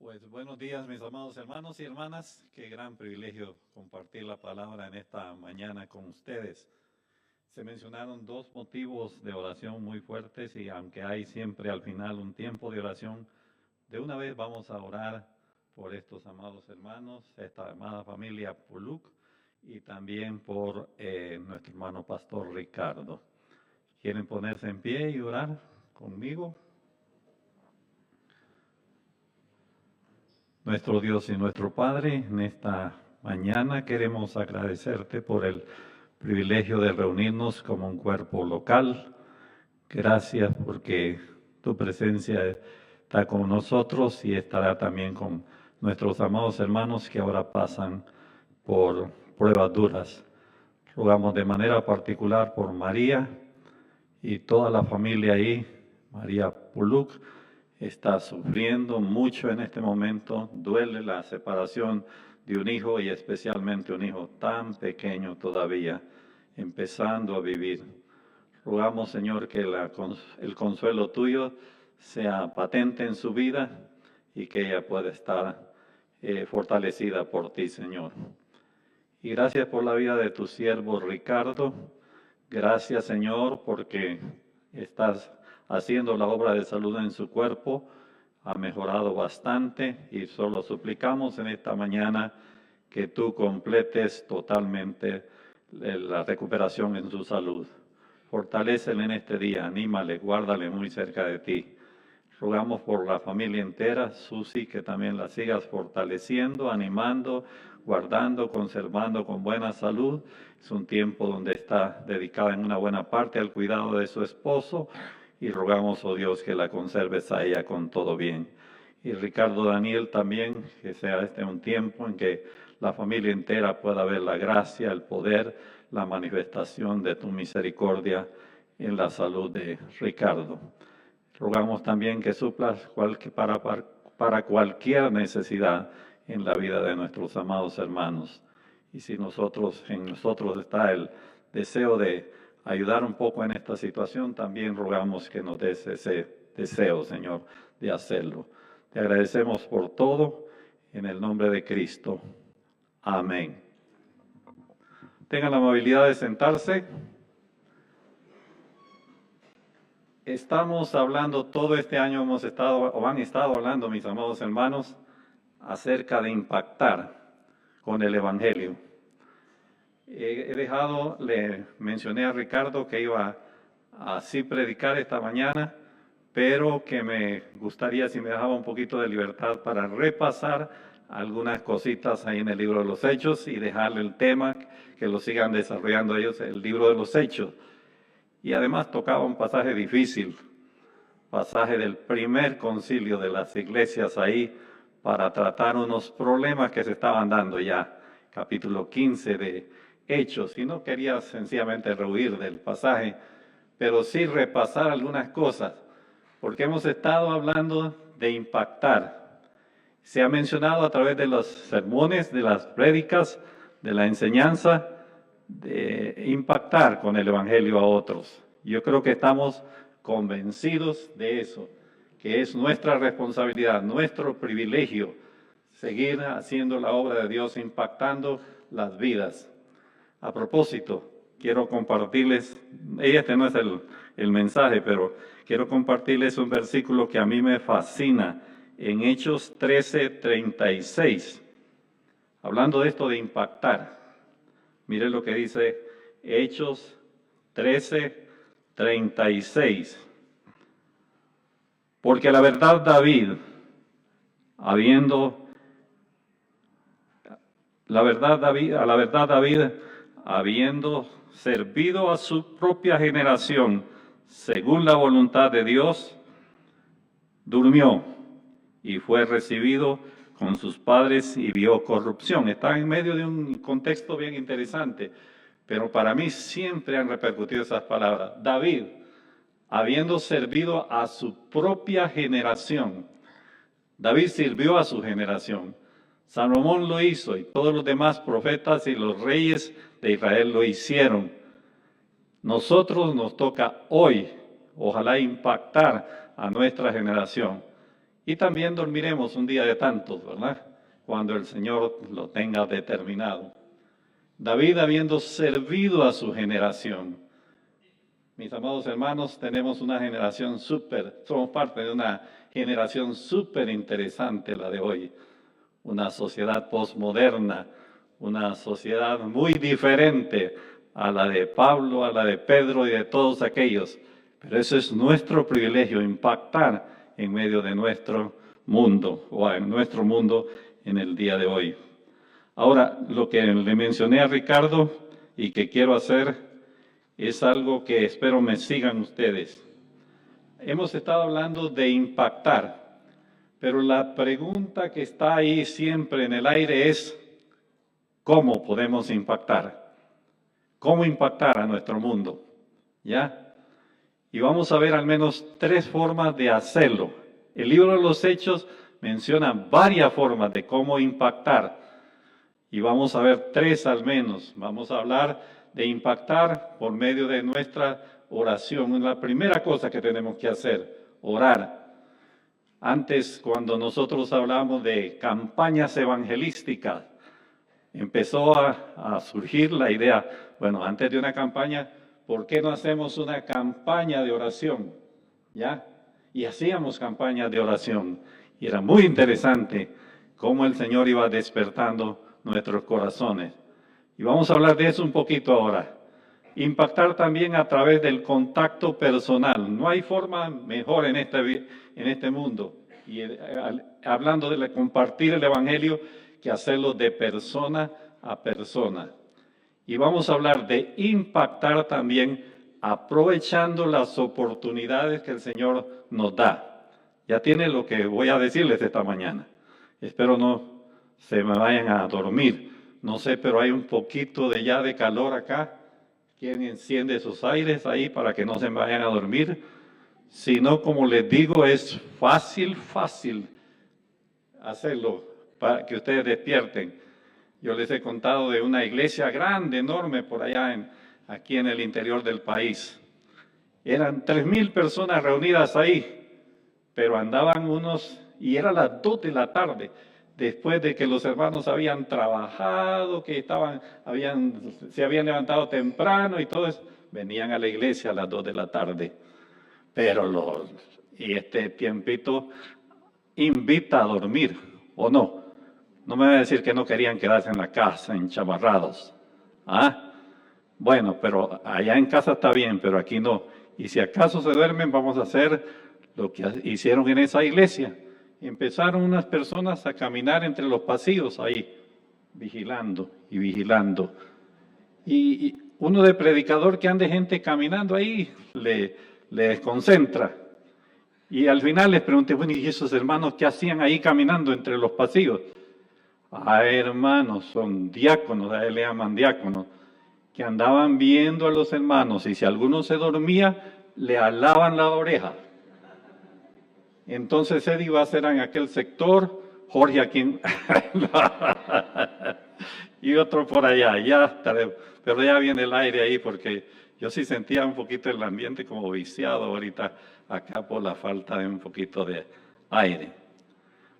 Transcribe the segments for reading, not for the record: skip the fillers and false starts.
Pues buenos días, mis amados hermanos y hermanas. Qué gran privilegio compartir la palabra en esta mañana con ustedes. Se mencionaron dos motivos de oración muy fuertes y aunque hay siempre al final un tiempo de oración, de una vez vamos a orar por estos amados hermanos, esta amada familia Puluc y también por nuestro hermano pastor Ricardo. ¿Quieren ponerse en pie y orar conmigo? Nuestro Dios y nuestro Padre, en esta mañana queremos agradecerte por el privilegio de reunirnos como un cuerpo local. Gracias porque tu presencia está con nosotros y estará también con nuestros amados hermanos que ahora pasan por pruebas duras. Rogamos de manera particular por María y toda la familia ahí, María Puluc. Está sufriendo mucho en este momento, duele la separación de un hijo y especialmente un hijo tan pequeño todavía, empezando a vivir. Rogamos, Señor, que el consuelo tuyo sea patente en su vida y que ella pueda estar fortalecida por ti, Señor. Y gracias por la vida de tu siervo Ricardo. Gracias, Señor, porque estás haciendo la obra de salud en su cuerpo, ha mejorado bastante y solo suplicamos en esta mañana que tú completes totalmente la recuperación en su salud. Fortalécele en este día, anímale, guárdale muy cerca de ti. Rogamos por la familia entera, Susi, que también la sigas fortaleciendo, animando, guardando, conservando con buena salud. Es un tiempo donde está dedicada en una buena parte al cuidado de su esposo y rogamos, oh Dios, que la conserves a ella con todo bien. Y Ricardo Daniel también, que sea este un tiempo en que la familia entera pueda ver la gracia, el poder, la manifestación de tu misericordia en la salud de Ricardo. Rogamos también que suplas para cualquier necesidad en la vida de nuestros amados hermanos. Y si en nosotros está el deseo de ayudar un poco en esta situación, también rogamos que nos des ese deseo, Señor, de hacerlo. Te agradecemos por todo, en el nombre de Cristo. Amén. Tengan la amabilidad de sentarse. Estamos hablando, todo este año han estado hablando, mis amados hermanos, acerca de impactar con el Evangelio. Le mencioné a Ricardo que iba a así predicar esta mañana, pero que me gustaría si me dejaba un poquito de libertad para repasar algunas cositas ahí en el libro de los Hechos y dejarle el tema, que lo sigan desarrollando ellos, el libro de los Hechos. Y además tocaba un pasaje difícil, pasaje del primer concilio de las iglesias ahí, para tratar unos problemas que se estaban dando ya, capítulo 15 de Hechos. Y no quería sencillamente rehuir del pasaje, pero sí repasar algunas cosas, porque hemos estado hablando de impactar. Se ha mencionado a través de los sermones, de las prédicas, de la enseñanza, de impactar con el Evangelio a otros. Yo creo que estamos convencidos de eso, que es nuestra responsabilidad, nuestro privilegio, seguir haciendo la obra de Dios, impactando las vidas. A propósito, quiero compartirles, este no es el mensaje, pero quiero compartirles un versículo que a mí me fascina, en Hechos 13:36, hablando de esto de impactar. Mire lo que dice Hechos 13:36. Porque a la verdad David, habiendo servido a su propia generación según la voluntad de Dios, durmió y fue recibido con sus padres y vio corrupción. Está en medio de un contexto bien interesante, pero para mí siempre han repercutido esas palabras. David, habiendo servido a su propia generación, David sirvió a su generación. Salomón lo hizo y todos los demás profetas y los reyes de Israel lo hicieron. Nosotros nos toca hoy, ojalá impactar a nuestra generación. Y también dormiremos un día de tantos, ¿verdad? Cuando el Señor lo tenga determinado. David, habiendo servido a su generación. Mis amados hermanos, tenemos una generación somos parte de una generación súper interesante la de hoy. Una sociedad posmoderna, una sociedad muy diferente a la de Pablo, a la de Pedro y de todos aquellos. Pero eso es nuestro privilegio, impactar en medio de nuestro mundo, o en nuestro mundo en el día de hoy. Ahora, lo que le mencioné a Ricardo y que quiero hacer es algo que espero me sigan ustedes. Hemos estado hablando de impactar, pero la pregunta que está ahí siempre en el aire es, ¿cómo podemos impactar? ¿Cómo impactar a nuestro mundo? ¿Ya? Y vamos a ver al menos 3 formas de hacerlo. El libro de los Hechos menciona varias formas de cómo impactar. Y vamos a ver 3 al menos. Vamos a hablar de impactar por medio de nuestra oración. La primera cosa que tenemos que hacer, orar. Antes, cuando nosotros hablamos de campañas evangelísticas, empezó a surgir la idea, bueno, antes de una campaña, ¿por qué no hacemos una campaña de oración? ¿Ya? Y hacíamos campañas de oración. Y era muy interesante cómo el Señor iba despertando nuestros corazones. Y vamos a hablar de eso un poquito ahora. Impactar también a través del contacto personal. No hay forma mejor en este mundo. Y hablando de compartir el Evangelio, que hacerlo de persona a persona. Y vamos a hablar de impactar también aprovechando las oportunidades que el Señor nos da. Ya tiene lo que voy a decirles esta mañana. Espero no se me vayan a dormir. No sé, pero hay un poquito de calor acá. ¿Quién enciende sus aires ahí para que no se me vayan a dormir? Si no, como les digo, es fácil hacerlo para que ustedes despierten. Yo les he contado de una iglesia grande, enorme, por allá aquí en el interior del país. Eran 3,000 personas reunidas ahí, pero andaban y era las 2 de la tarde, después de que los hermanos habían trabajado, que se habían levantado temprano y todo eso, venían a la iglesia a las 2 de la tarde. Pero este tiempito invita a dormir, ¿o no? No me va a decir que no querían quedarse en la casa, enchamarrados. ¿Ah? Bueno, pero allá en casa está bien, pero aquí no. Y si acaso se duermen, vamos a hacer lo que hicieron en esa iglesia. Empezaron unas personas a caminar entre los pasillos ahí, vigilando y vigilando. Y uno de predicador que ande gente caminando ahí, le desconcentra. Y al final les pregunté, bueno, ¿y esos hermanos qué hacían ahí caminando entre los pasillos? Hermanos, son diáconos, a él le llaman diáconos, que andaban viendo a los hermanos y si alguno se dormía, le alaban la oreja. Entonces Eddie va a ser en aquel sector, Jorge aquí y otro por allá, pero ya viene el aire ahí porque yo sí sentía un poquito el ambiente como viciado ahorita acá por la falta de un poquito de aire.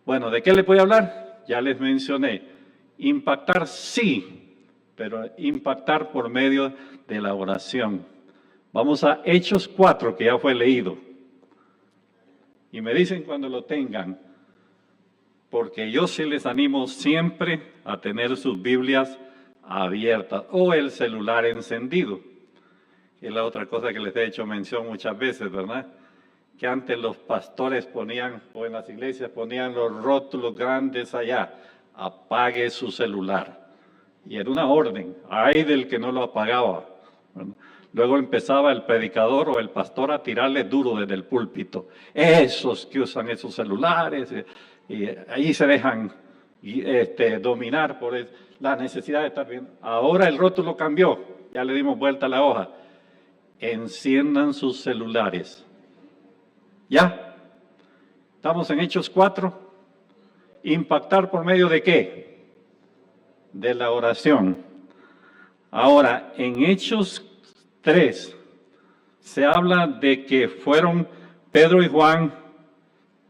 Bueno, ¿de qué le voy a hablar? Ya les mencioné, impactar sí, pero impactar por medio de la oración. Vamos a Hechos 4, que ya fue leído. Y me dicen cuando lo tengan, porque yo sí les animo siempre a tener sus Biblias abiertas o el celular encendido. Es la otra cosa que les he hecho mención muchas veces, ¿verdad? Que antes los pastores ponían, o en las iglesias ponían los rótulos grandes allá, apague su celular. Y era una orden, ay del que no lo apagaba. Luego empezaba el predicador o el pastor a tirarle duro desde el púlpito. Esos que usan esos celulares, y ahí se dejan dominar por la necesidad de estar bien. Ahora el rótulo cambió, ya le dimos vuelta a la hoja. Enciendan sus celulares. ¿Ya? Estamos en Hechos 4. ¿Impactar por medio de qué? De la oración. Ahora, en Hechos 3 se habla de que fueron Pedro y Juan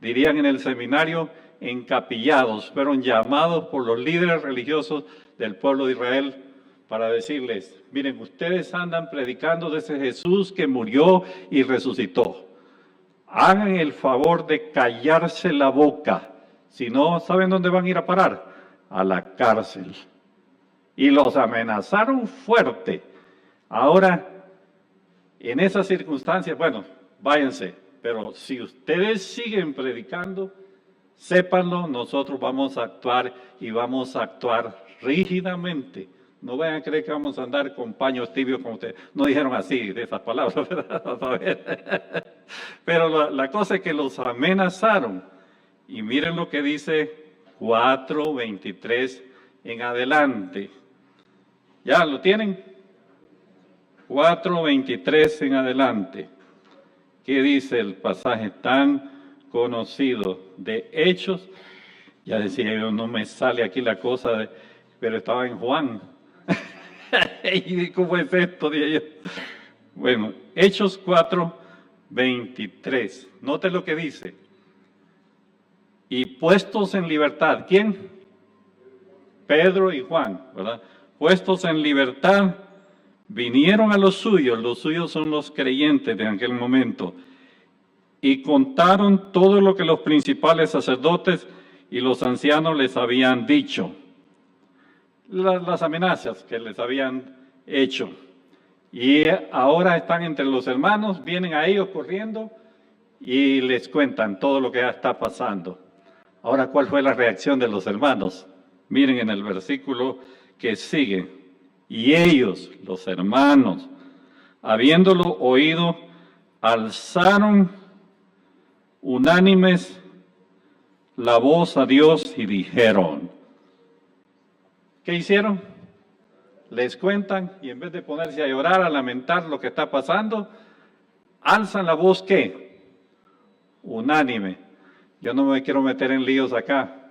dirían en el seminario, encapillados, fueron llamados por los líderes religiosos del pueblo de Israel para decirles, miren, ustedes andan predicando de ese Jesús que murió y resucitó. Hagan el favor de callarse la boca, si no, ¿saben dónde van a ir a parar? A la cárcel. Y los amenazaron fuerte. Ahora, en esas circunstancias, bueno, váyanse, pero si ustedes siguen predicando, sépanlo, nosotros vamos a actuar y vamos a actuar rígidamente. No vayan a creer que vamos a andar con paños tibios como ustedes. No dijeron así, de esas palabras, ¿verdad? Pero la cosa es que los amenazaron. Y miren lo que dice 4:23 en adelante. ¿Ya lo tienen? 4:23 en adelante. ¿Qué dice el pasaje tan conocido de Hechos? Ya decía yo, no me sale aquí la cosa, pero estaba en Juan. ¿Y cómo es esto? Dije yo. Bueno, Hechos 4:23. Note lo que dice. Y puestos en libertad, ¿quién? Pedro y Juan, ¿verdad? Puestos en libertad, vinieron a los suyos son los creyentes de aquel momento, y contaron todo lo que los principales sacerdotes y los ancianos les habían dicho, las amenazas que les habían hecho. Y ahora están entre los hermanos, vienen a ellos corriendo y les cuentan todo lo que está pasando. Ahora, ¿cuál fue la reacción de los hermanos? Miren en el versículo que sigue. Y ellos, los hermanos, habiéndolo oído, alzaron unánimes la voz a Dios y dijeron. ¿Qué hicieron? Les cuentan y en vez de ponerse a llorar, a lamentar lo que está pasando, alzan la voz, ¿qué? Unánime. Yo no me quiero meter en líos acá,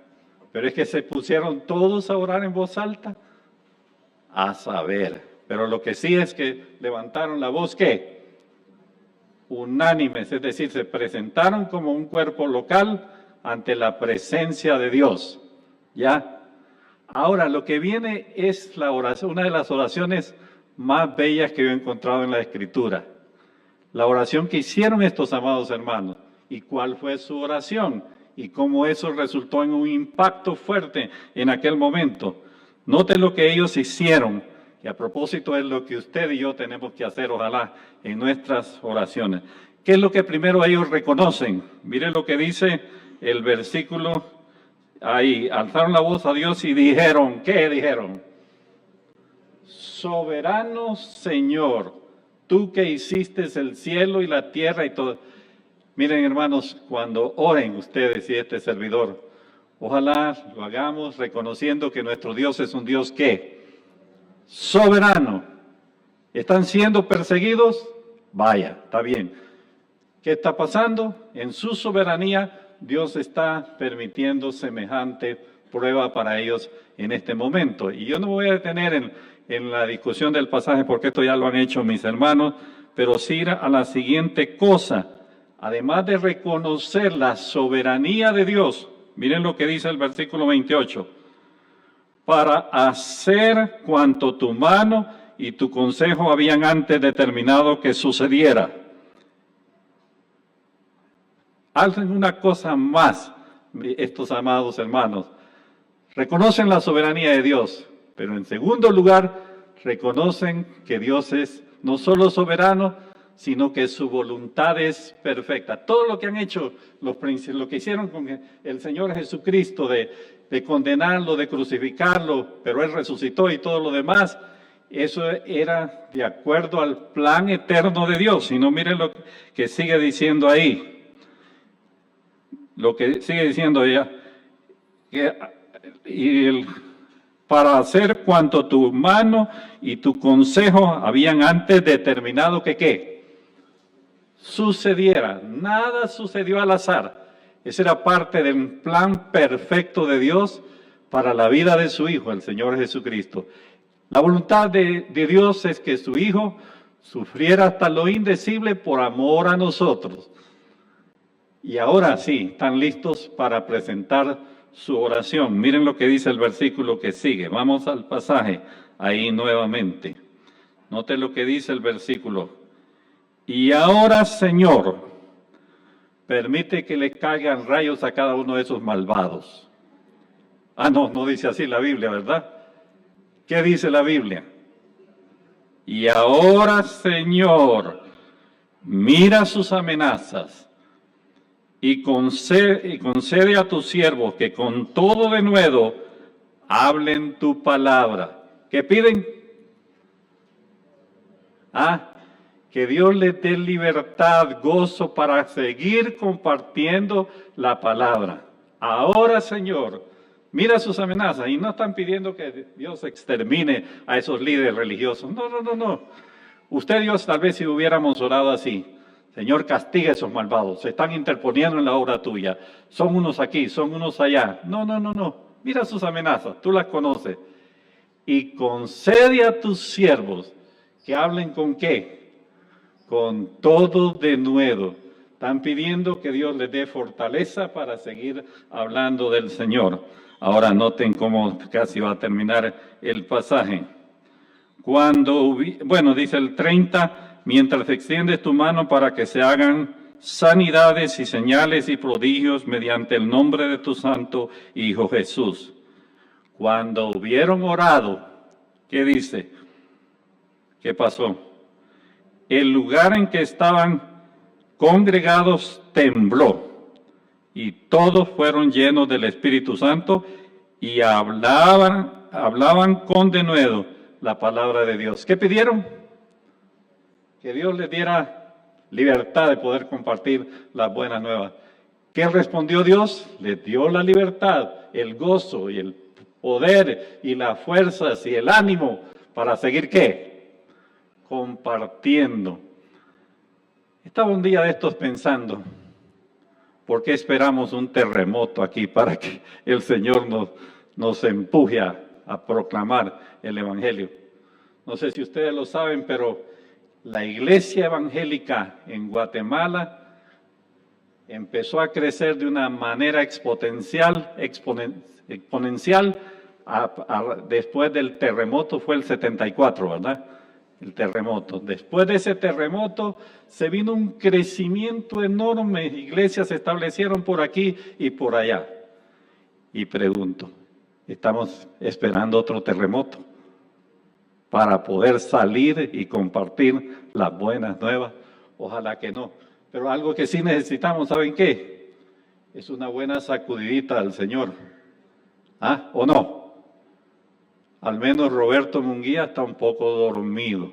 pero es que se pusieron todos a orar en voz alta. A saber, pero lo que sí es que levantaron la voz, ¿qué? Unánimes, es decir, se presentaron como un cuerpo local ante la presencia de Dios. ¿Ya? Ahora, lo que viene es la oración, una de las oraciones más bellas que yo he encontrado en la Escritura. La oración que hicieron estos amados hermanos. ¿Y cuál fue su oración? Y cómo eso resultó en un impacto fuerte en aquel momento. Note lo que ellos hicieron, y a propósito es lo que usted y yo tenemos que hacer, ojalá, en nuestras oraciones. ¿Qué es lo que primero ellos reconocen? Miren lo que dice el versículo ahí. Alzaron la voz a Dios y dijeron, ¿qué dijeron? Soberano Señor, tú que hiciste el cielo y la tierra y todo. Miren, hermanos, cuando oren ustedes y este servidor, ojalá lo hagamos reconociendo que nuestro Dios es un Dios ¿qué? Soberano. ¿Están siendo perseguidos? Vaya, está bien. ¿Qué está pasando? En su soberanía, Dios está permitiendo semejante prueba para ellos en este momento. Y yo no me voy a detener en la discusión del pasaje porque esto ya lo han hecho mis hermanos, pero sí ir a la siguiente cosa. Además de reconocer la soberanía de Dios, miren lo que dice el versículo 28. Para hacer cuanto tu mano y tu consejo habían antes determinado que sucediera. Hacen una cosa más, estos amados hermanos. Reconocen la soberanía de Dios, pero en segundo lugar, reconocen que Dios es no solo soberano, sino que su voluntad es perfecta. Todo lo que han hecho, lo que hicieron con el Señor Jesucristo, de condenarlo, de crucificarlo, pero Él resucitó y todo lo demás, eso era de acuerdo al plan eterno de Dios. Si no, miren lo que sigue diciendo ahí. Lo que sigue diciendo ella, para hacer cuanto tu mano y tu consejo habían antes determinado que ¿qué? Sucediera. Nada sucedió al azar. Esa era parte de un plan perfecto de Dios para la vida de su Hijo, el Señor Jesucristo. La voluntad de Dios es que su Hijo sufriera hasta lo indecible por amor a nosotros. Y ahora sí, están listos para presentar su oración. Miren lo que dice el versículo que sigue. Vamos al pasaje ahí nuevamente. Note lo que dice el versículo. Y ahora, Señor, permite que le caigan rayos a cada uno de esos malvados. Ah, no, no dice así la Biblia, ¿verdad? ¿Qué dice la Biblia? Y ahora, Señor, mira sus amenazas y concede a tus siervos que con todo denuedo hablen tu palabra. ¿Qué piden? Que Dios les dé libertad, gozo para seguir compartiendo la palabra. Ahora, Señor, mira sus amenazas. Y no están pidiendo que Dios extermine a esos líderes religiosos. No. Usted, Dios, tal vez si hubiéramos orado así. Señor, castiga a esos malvados. Se están interponiendo en la obra tuya. Son unos aquí, son unos allá. No. Mira sus amenazas. Tú las conoces. Y concede a tus siervos que hablen con ¿qué? Con todo denuedo. Están pidiendo que Dios les dé fortaleza para seguir hablando del Señor. Ahora noten cómo casi va a terminar el pasaje. Dice el 30, mientras extiendes tu mano para que se hagan sanidades y señales y prodigios mediante el nombre de tu santo Hijo Jesús. Cuando hubieron orado, ¿qué dice? ¿Qué pasó? El lugar en que estaban congregados tembló y todos fueron llenos del Espíritu Santo y hablaban con denuedo la palabra de Dios. ¿Qué pidieron? Que Dios les diera libertad de poder compartir las buenas nuevas. ¿Qué respondió Dios? Les dio la libertad, el gozo y el poder y las fuerzas y el ánimo para seguir ¿qué? Compartiendo. Estaba un día de estos pensando, ¿por qué esperamos un terremoto aquí para que el Señor nos empuje a proclamar el Evangelio? No sé si ustedes lo saben, pero la iglesia evangélica en Guatemala empezó a crecer de una manera exponencial. Después del terremoto fue el 74, ¿verdad? El terremoto. Después de ese terremoto se vino un crecimiento enorme. Iglesias se establecieron por aquí y por allá. Y pregunto, ¿estamos esperando otro terremoto para poder salir y compartir las buenas nuevas? Ojalá que no. Pero algo que sí necesitamos, ¿saben qué? Es una buena sacudidita al Señor. ¿O no? Al menos Roberto Munguía está un poco dormido.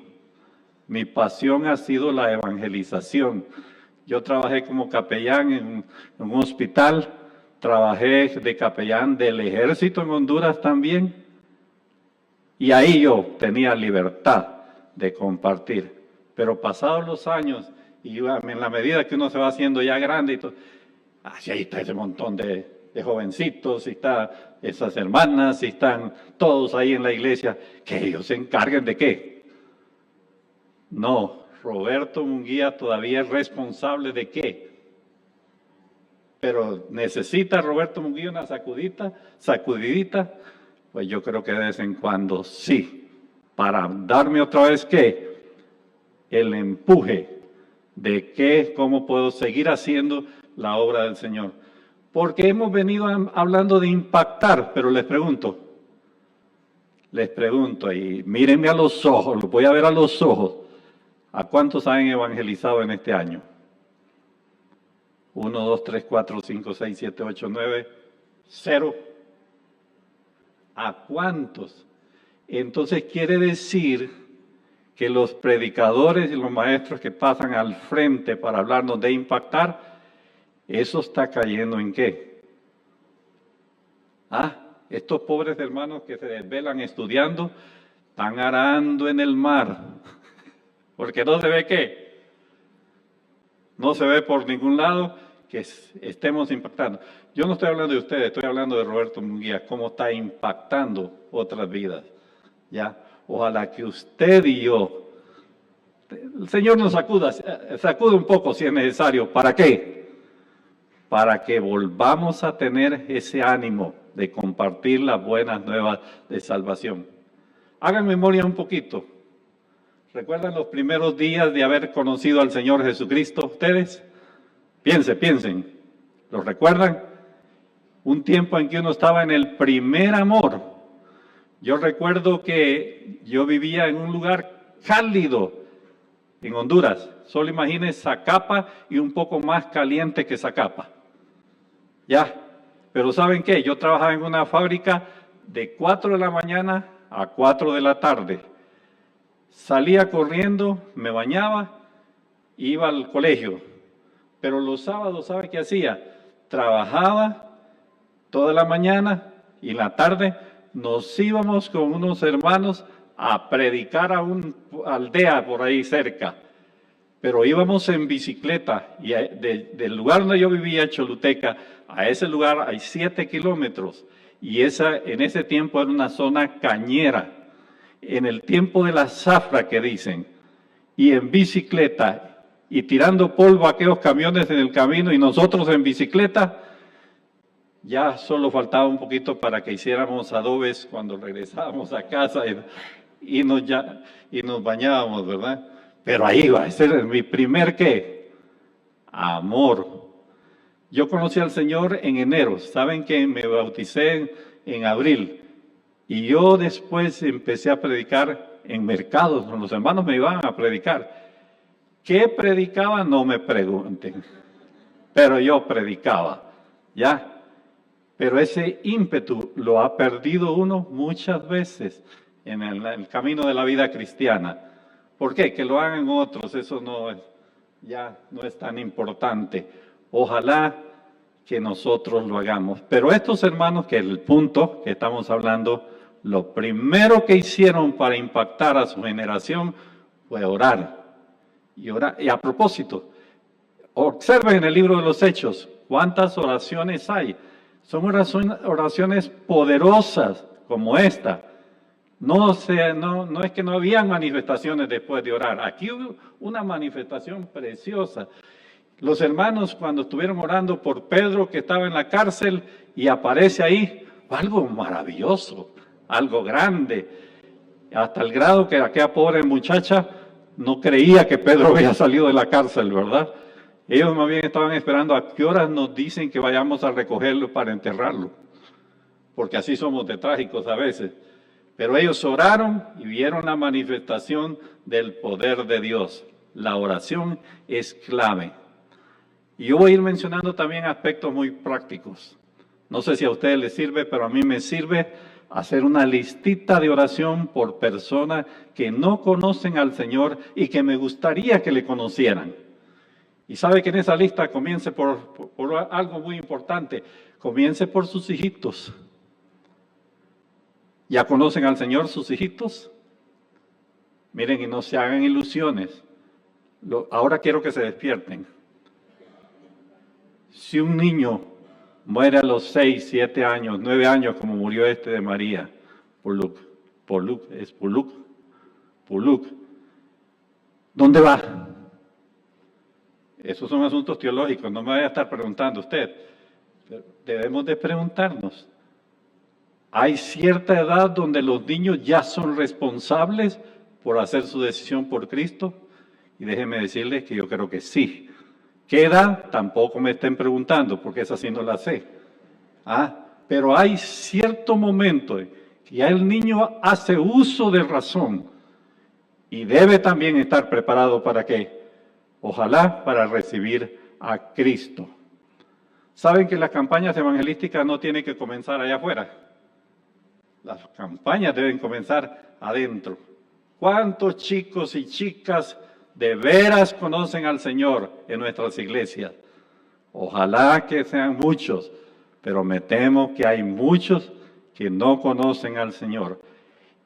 Mi pasión ha sido la evangelización. Yo trabajé como capellán en un hospital, trabajé de capellán del ejército en Honduras también, y ahí yo tenía libertad de compartir. Pero pasados los años, y en la medida que uno se va haciendo ya grande, y todo, ahí está ese montón de jovencitos, y están esas hermanas, y están todos ahí en la iglesia, que ellos se encarguen de ¿qué? No, Roberto Munguía todavía es responsable de ¿qué? Pero necesita Roberto Munguía una sacudidita, pues yo creo que de vez en cuando sí, para darme otra vez ¿qué? El empuje de ¿qué? ¿Cómo puedo seguir haciendo la obra del Señor? Porque hemos venido hablando de impactar, pero les pregunto, y mírenme a los ojos, los voy a ver a los ojos, ¿a cuántos han evangelizado en este año? 1, 2, 3, 4, 5, 6, 7, 8, 9, 0. ¿A cuántos? Entonces quiere decir que los predicadores y los maestros que pasan al frente para hablarnos de impactar, eso está cayendo ¿en qué? Estos pobres hermanos que se desvelan estudiando, están arando en el mar, porque no se ve ¿qué? No se ve por ningún lado que estemos impactando. Yo no estoy hablando de ustedes, estoy hablando de Roberto Munguía, cómo está impactando otras vidas. ¿Ya? Ojalá que usted y yo, el Señor nos sacude un poco si es necesario. ¿Para qué? para que volvamos a tener ese ánimo de compartir las buenas nuevas de salvación. Hagan memoria un poquito. ¿Recuerdan los primeros días de haber conocido al Señor Jesucristo ustedes? Piensen. ¿Lo recuerdan? Un tiempo en que uno estaba en el primer amor. Yo recuerdo que yo vivía en un lugar cálido en Honduras. Solo imagínense Zacapa y un poco más caliente que Zacapa. Ya, pero ¿saben qué? Yo trabajaba en una fábrica de 4 de la mañana a 4 de la tarde. Salía corriendo, me bañaba, iba al colegio. Pero los sábados, ¿sabe qué hacía? Trabajaba toda la mañana y en la tarde nos íbamos con unos hermanos a predicar a una aldea por ahí cerca. Pero íbamos en bicicleta y del lugar donde yo vivía, Choluteca, a ese lugar hay 7 kilómetros. Y en ese tiempo era una zona cañera. En el tiempo de la zafra que dicen. Y en bicicleta y tirando polvo a aquellos camiones en el camino y nosotros en bicicleta, ya solo faltaba un poquito para que hiciéramos adobes cuando regresábamos a casa y nos bañábamos, ¿verdad? Pero ahí va, ese era mi primer ¿qué? Amor. Yo conocí al Señor en enero, saben que me bauticé en abril y yo después empecé a predicar en mercados, los hermanos me iban a predicar. ¿Qué predicaba? No me pregunten, pero yo predicaba, ¿ya? Pero ese ímpetu lo ha perdido uno muchas veces en el camino de la vida cristiana. ¿Por qué? Que lo hagan otros, eso ya no es tan importante. Ojalá que nosotros lo hagamos. Pero estos hermanos, que el punto que estamos hablando, lo primero que hicieron para impactar a su generación fue orar. Y a propósito, observen en el libro de los Hechos cuántas oraciones hay. Son oraciones poderosas como esta. No es que no habían manifestaciones después de orar. Aquí hubo una manifestación preciosa. Los hermanos cuando estuvieron orando por Pedro que estaba en la cárcel y aparece ahí, algo maravilloso, algo grande. Hasta el grado que aquella pobre muchacha no creía que Pedro había salido de la cárcel, ¿verdad? Ellos más bien estaban esperando a qué horas nos dicen que vayamos a recogerlo para enterrarlo. Porque así somos de trágicos a veces. Pero ellos oraron y vieron la manifestación del poder de Dios. La oración es clave. Y yo voy a ir mencionando también aspectos muy prácticos. No sé si a ustedes les sirve, pero a mí me sirve hacer una listita de oración por personas que no conocen al Señor y que me gustaría que le conocieran. Y sabe que en esa lista comience por algo muy importante. Comience por sus hijitos. ¿Ya conocen al Señor sus hijitos? Miren, y no se hagan ilusiones. Ahora quiero que se despierten. Si un niño muere a los 6, 7 años, 9 años, como murió este de María, Puluk, ¿dónde va? Esos son asuntos teológicos, no me vaya a estar preguntando usted. Debemos de preguntarnos. ¿Hay cierta edad donde los niños ya son responsables por hacer su decisión por Cristo? Y déjenme decirles que yo creo que sí. ¿Qué edad? Tampoco me estén preguntando, porque esa sí no la sé. Pero hay cierto momento que ya el niño hace uso de razón y debe también estar preparado para ¿qué? Ojalá para recibir a Cristo. ¿Saben que las campañas evangelísticas no tienen que comenzar allá afuera? Las campañas deben comenzar adentro. ¿Cuántos chicos y chicas de veras conocen al Señor en nuestras iglesias? Ojalá que sean muchos, pero me temo que hay muchos que no conocen al Señor.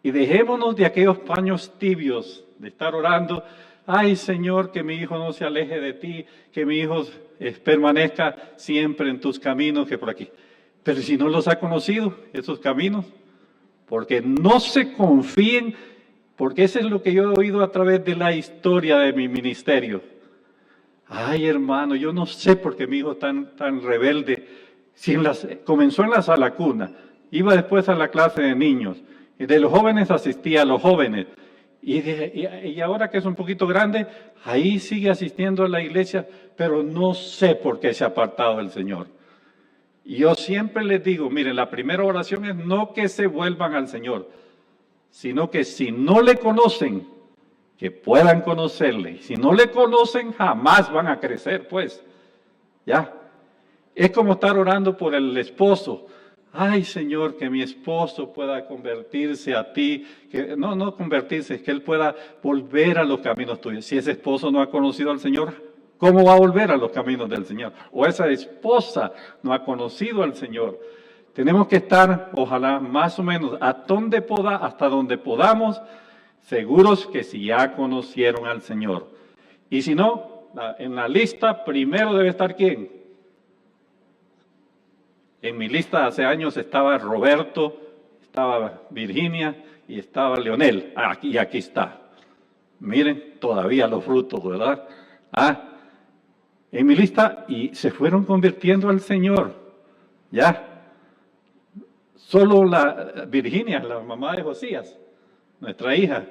Y dejémonos de aquellos paños tibios, de estar orando, ay Señor, que mi hijo no se aleje de ti, que mi hijo permanezca siempre en tus caminos, que por aquí. Pero si no los ha conocido, esos caminos, porque no se confíen, porque eso es lo que yo he oído a través de la historia de mi ministerio. Ay, hermano, yo no sé por qué mi hijo tan rebelde. Si comenzó en la sala cuna, iba después a la clase de niños, y de los jóvenes asistía a los jóvenes. Y ahora que es un poquito grande, ahí sigue asistiendo a la iglesia, pero no sé por qué se ha apartado del Señor. Y yo siempre les digo, miren, la primera oración es no que se vuelvan al Señor, sino que si no le conocen, que puedan conocerle. Y si no le conocen, jamás van a crecer, pues. Ya. Es como estar orando por el esposo. Ay, Señor, que mi esposo pueda convertirse a ti. No convertirse, es que él pueda volver a los caminos tuyos. Si ese esposo no ha conocido al Señor, ¿cómo va a volver a los caminos del Señor? O esa esposa no ha conocido al Señor. Tenemos que estar, ojalá, más o menos hasta donde podamos, seguros que si ya conocieron al Señor. Y si no, en la lista primero debe estar ¿quién? En mi lista hace años estaba Roberto, estaba Virginia y estaba Leonel. Aquí está. Miren, todavía los frutos, ¿verdad? En mi lista y se fueron convirtiendo al Señor. Ya. Solo la Virginia, la mamá de Josías, nuestra hija.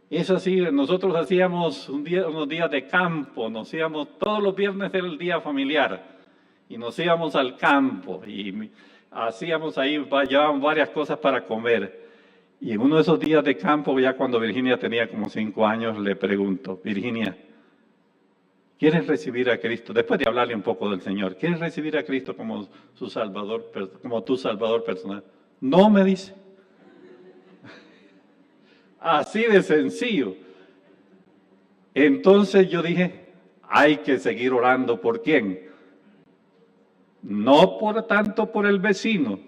Es así, nosotros hacíamos unos días de campo, nos íbamos, todos los viernes era el día familiar. Y nos íbamos al campo y hacíamos ahí, llevábamos varias cosas para comer. Y en uno de esos días de campo, ya cuando Virginia tenía como 5 años, le pregunto, Virginia, ¿quieres recibir a Cristo? Después de hablarle un poco del Señor, ¿quieres recibir a Cristo como su Salvador, como tu Salvador personal? No, me dice. Así de sencillo. Entonces yo dije, hay que seguir orando. ¿Por quién? No tanto por el vecino,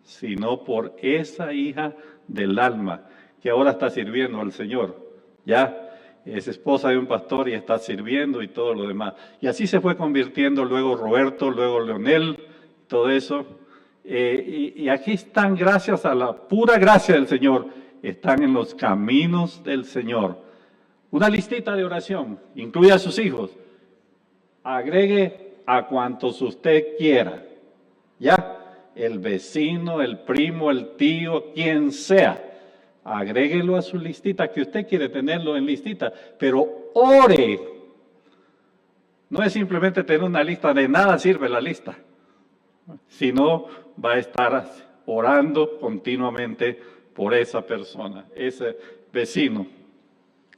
sino por esa hija del alma que ahora está sirviendo al Señor. Ya es esposa de un pastor y está sirviendo y todo lo demás. Y así se fue convirtiendo luego Roberto, luego Leonel, todo eso. Y aquí están, gracias a la pura gracia del Señor, están en los caminos del Señor. Una listita de oración, incluye a sus hijos. Agregue a cuantos usted quiera, ya, el vecino, el primo, el tío, quien sea, agréguelo a su listita, que usted quiere tenerlo en listita, pero ore. No es simplemente tener una lista, de nada sirve la lista, sino va a estar orando continuamente por esa persona, ese vecino.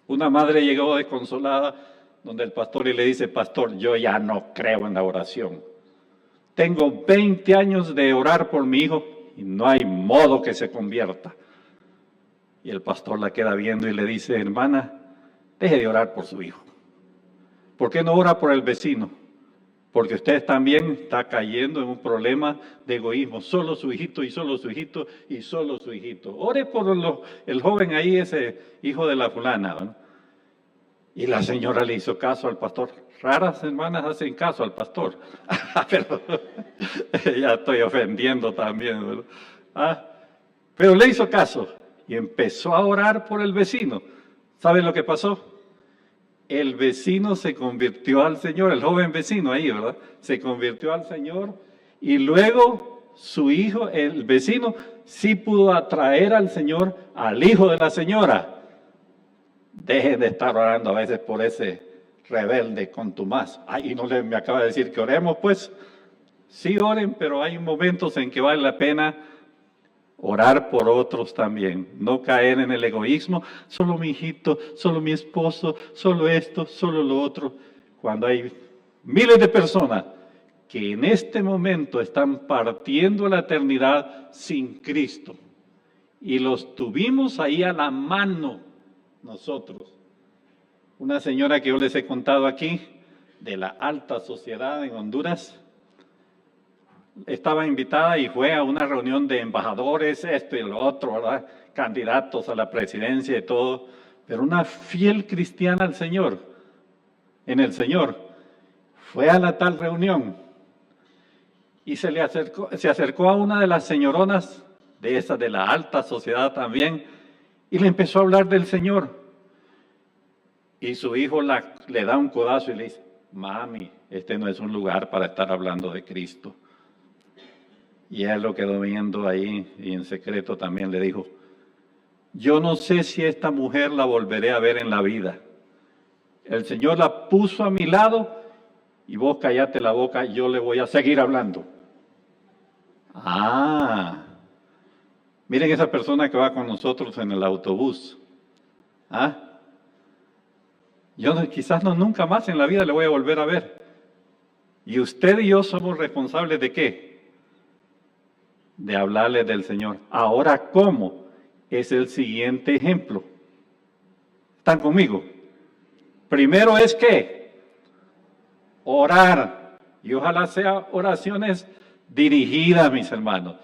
Una madre llegó desconsolada donde el pastor y le dice, pastor, yo ya no creo en la oración. Tengo 20 años de orar por mi hijo y no hay modo que se convierta. Y el pastor la queda viendo y le dice, hermana, deje de orar por su hijo. ¿Por qué no ora por el vecino? Porque usted también está cayendo en un problema de egoísmo. Solo su hijito y solo su hijito y solo su hijito. Ore por el joven ahí, ese hijo de la fulana, ¿no? Y la señora le hizo caso al pastor. Raras hermanas hacen caso al pastor. Pero ya estoy ofendiendo también, ¿verdad? Pero le hizo caso y empezó a orar por el vecino. ¿Saben lo que pasó? El vecino se convirtió al Señor, el joven vecino ahí, ¿verdad? Se convirtió al Señor y luego su hijo, el vecino, sí pudo atraer al Señor al hijo de la señora. Dejen de estar orando a veces por ese rebelde contumaz. Ay, y no me acaba de decir que oremos, pues. Sí oren, pero hay momentos en que vale la pena orar por otros también. No caer en el egoísmo. Solo mi hijito, solo mi esposo, solo esto, solo lo otro. Cuando hay miles de personas que en este momento están partiendo a la eternidad sin Cristo. Y los tuvimos ahí a la mano. Nosotros, una señora que yo les he contado aquí, de la alta sociedad en Honduras, estaba invitada y fue a una reunión de embajadores, esto y lo otro, ¿verdad? Candidatos a la presidencia y todo, pero una fiel cristiana al Señor, en el Señor, fue a la tal reunión y se acercó a una de las señoronas de esa, de la alta sociedad también, y le empezó a hablar del Señor. Y su hijo le da un codazo y le dice, mami, este no es un lugar para estar hablando de Cristo. Y él lo quedó viendo ahí y en secreto también le dijo, yo no sé si esta mujer la volveré a ver en la vida. El Señor la puso a mi lado y vos callate la boca, yo le voy a seguir hablando. Ah, miren esa persona que va con nosotros en el autobús. ¿Ah? Quizás nunca más en la vida le voy a volver a ver. Y usted y yo somos responsables ¿de qué? De hablarle del Señor. Ahora, ¿cómo? Es el siguiente ejemplo. ¿Están conmigo? Primero es ¿qué? Orar. Y ojalá sean oraciones dirigidas, mis hermanos.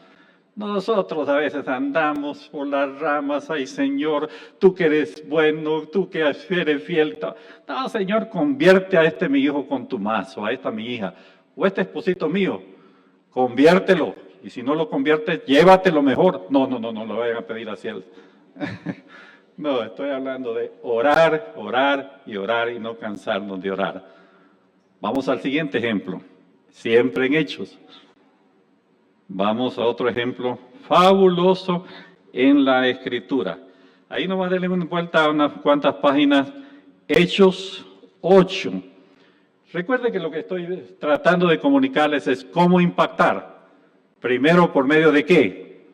Nosotros a veces andamos por las ramas, ay Señor, tú que eres bueno, tú que eres fiel. No, Señor, convierte a este mi hijo con tu mazo, a esta mi hija, o este esposito mío, conviértelo. Y si no lo conviertes, llévatelo mejor. No lo vayan a pedir así. No, estoy hablando de orar, orar y orar y no cansarnos de orar. Vamos al siguiente ejemplo, siempre en Hechos. Vamos a otro ejemplo fabuloso en la Escritura. Ahí nomás denle una vuelta a unas cuantas páginas. Hechos 8. Recuerde que lo que estoy tratando de comunicarles es cómo impactar. Primero, ¿por medio de qué?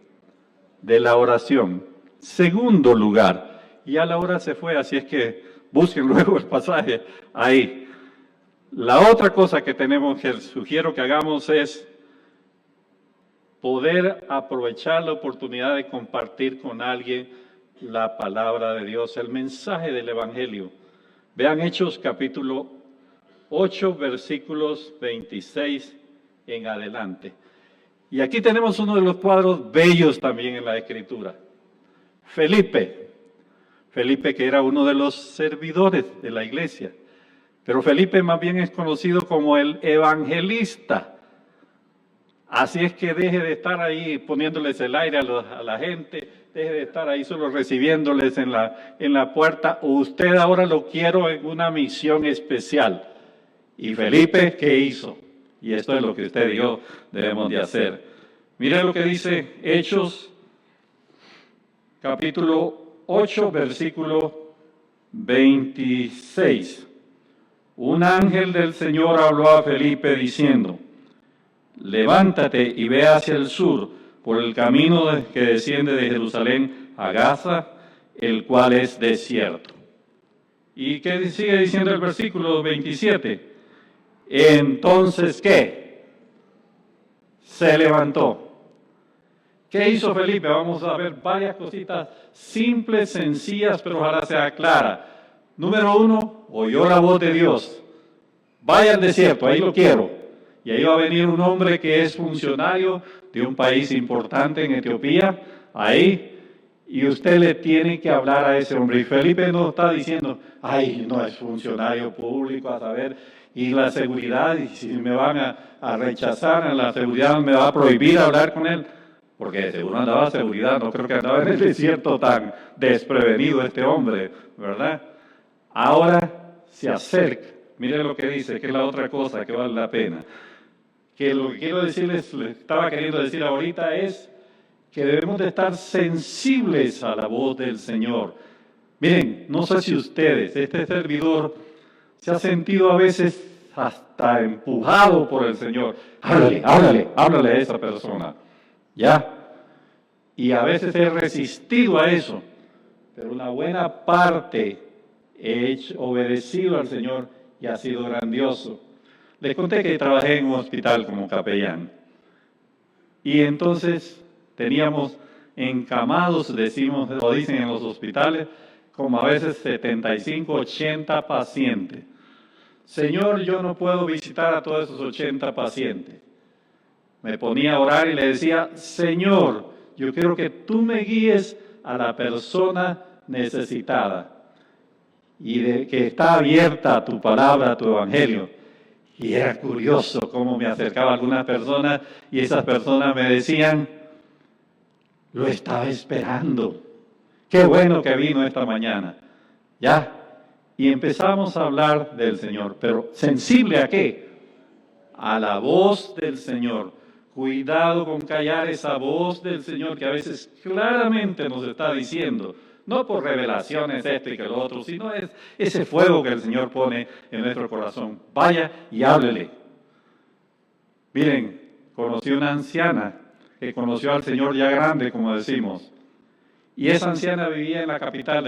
De la oración. Segundo lugar, ya la hora se fue, así es que busquen luego el pasaje ahí. La otra cosa que sugiero que hagamos es poder aprovechar la oportunidad de compartir con alguien la palabra de Dios, el mensaje del Evangelio. Vean Hechos capítulo 8, versículos 26 en adelante. Y aquí tenemos uno de los cuadros bellos también en la Escritura. Felipe que era uno de los servidores de la iglesia, pero Felipe más bien es conocido como el evangelista. Así es que deje de estar ahí poniéndoles el aire a la gente, deje de estar ahí solo recibiéndoles en la puerta. Usted ahora lo quiero en una misión especial. Y Felipe, ¿qué hizo? Y esto es lo que usted y yo debemos de hacer. Mire lo que dice Hechos, capítulo 8, versículo 26. Un ángel del Señor habló a Felipe diciendo, levántate y ve hacia el sur, por el camino que desciende de Jerusalén a Gaza, el cual es desierto. ¿Y qué sigue diciendo el versículo 27? Entonces, ¿qué? Se levantó. ¿Qué hizo Felipe? Vamos a ver varias cositas simples, sencillas, pero ojalá sea clara. Número 1, oyó la voz de Dios. Vaya al desierto, ahí lo quiero. Y ahí va a venir un hombre que es funcionario de un país importante en Etiopía, ahí, y usted le tiene que hablar a ese hombre. Y Felipe no está diciendo, ay, no es funcionario público, a saber, y la seguridad, y si me van a rechazar, la seguridad me va a prohibir hablar con él, porque seguro andaba seguridad, no creo que andaba en el desierto tan desprevenido este hombre, ¿verdad? Ahora se acerca, mire lo que dice, que es la otra cosa que vale la pena. Que lo que quiero decirles, le estaba queriendo decir ahorita es que debemos de estar sensibles a la voz del Señor. Miren, no sé si ustedes, este servidor, se ha sentido a veces hasta empujado por el Señor. Háblale a esa persona. ¿Ya? Y a veces he resistido a eso, pero una buena parte he obedecido al Señor y ha sido grandioso. Les conté que trabajé en un hospital como capellán. Y entonces teníamos encamados, lo dicen en los hospitales, como a veces 75, 80 pacientes. Señor, yo no puedo visitar a todos esos 80 pacientes. Me ponía a orar y le decía, Señor, yo quiero que tú me guíes a la persona necesitada y de que está abierta a tu palabra, a tu evangelio. Y era curioso cómo me acercaba a algunas personas y esas personas me decían, lo estaba esperando. Qué bueno que vino esta mañana. ¿Ya? y empezamos a hablar del Señor. Pero ¿sensible a qué? A la voz del Señor. Cuidado con callar esa voz del Señor que a veces claramente nos está diciendo, no por revelaciones esto y que lo otro, sino es ese fuego que el Señor pone en nuestro corazón. Vaya y háblele. Miren, conocí una anciana que conoció al Señor ya grande, como decimos. Y esa anciana vivía en la capital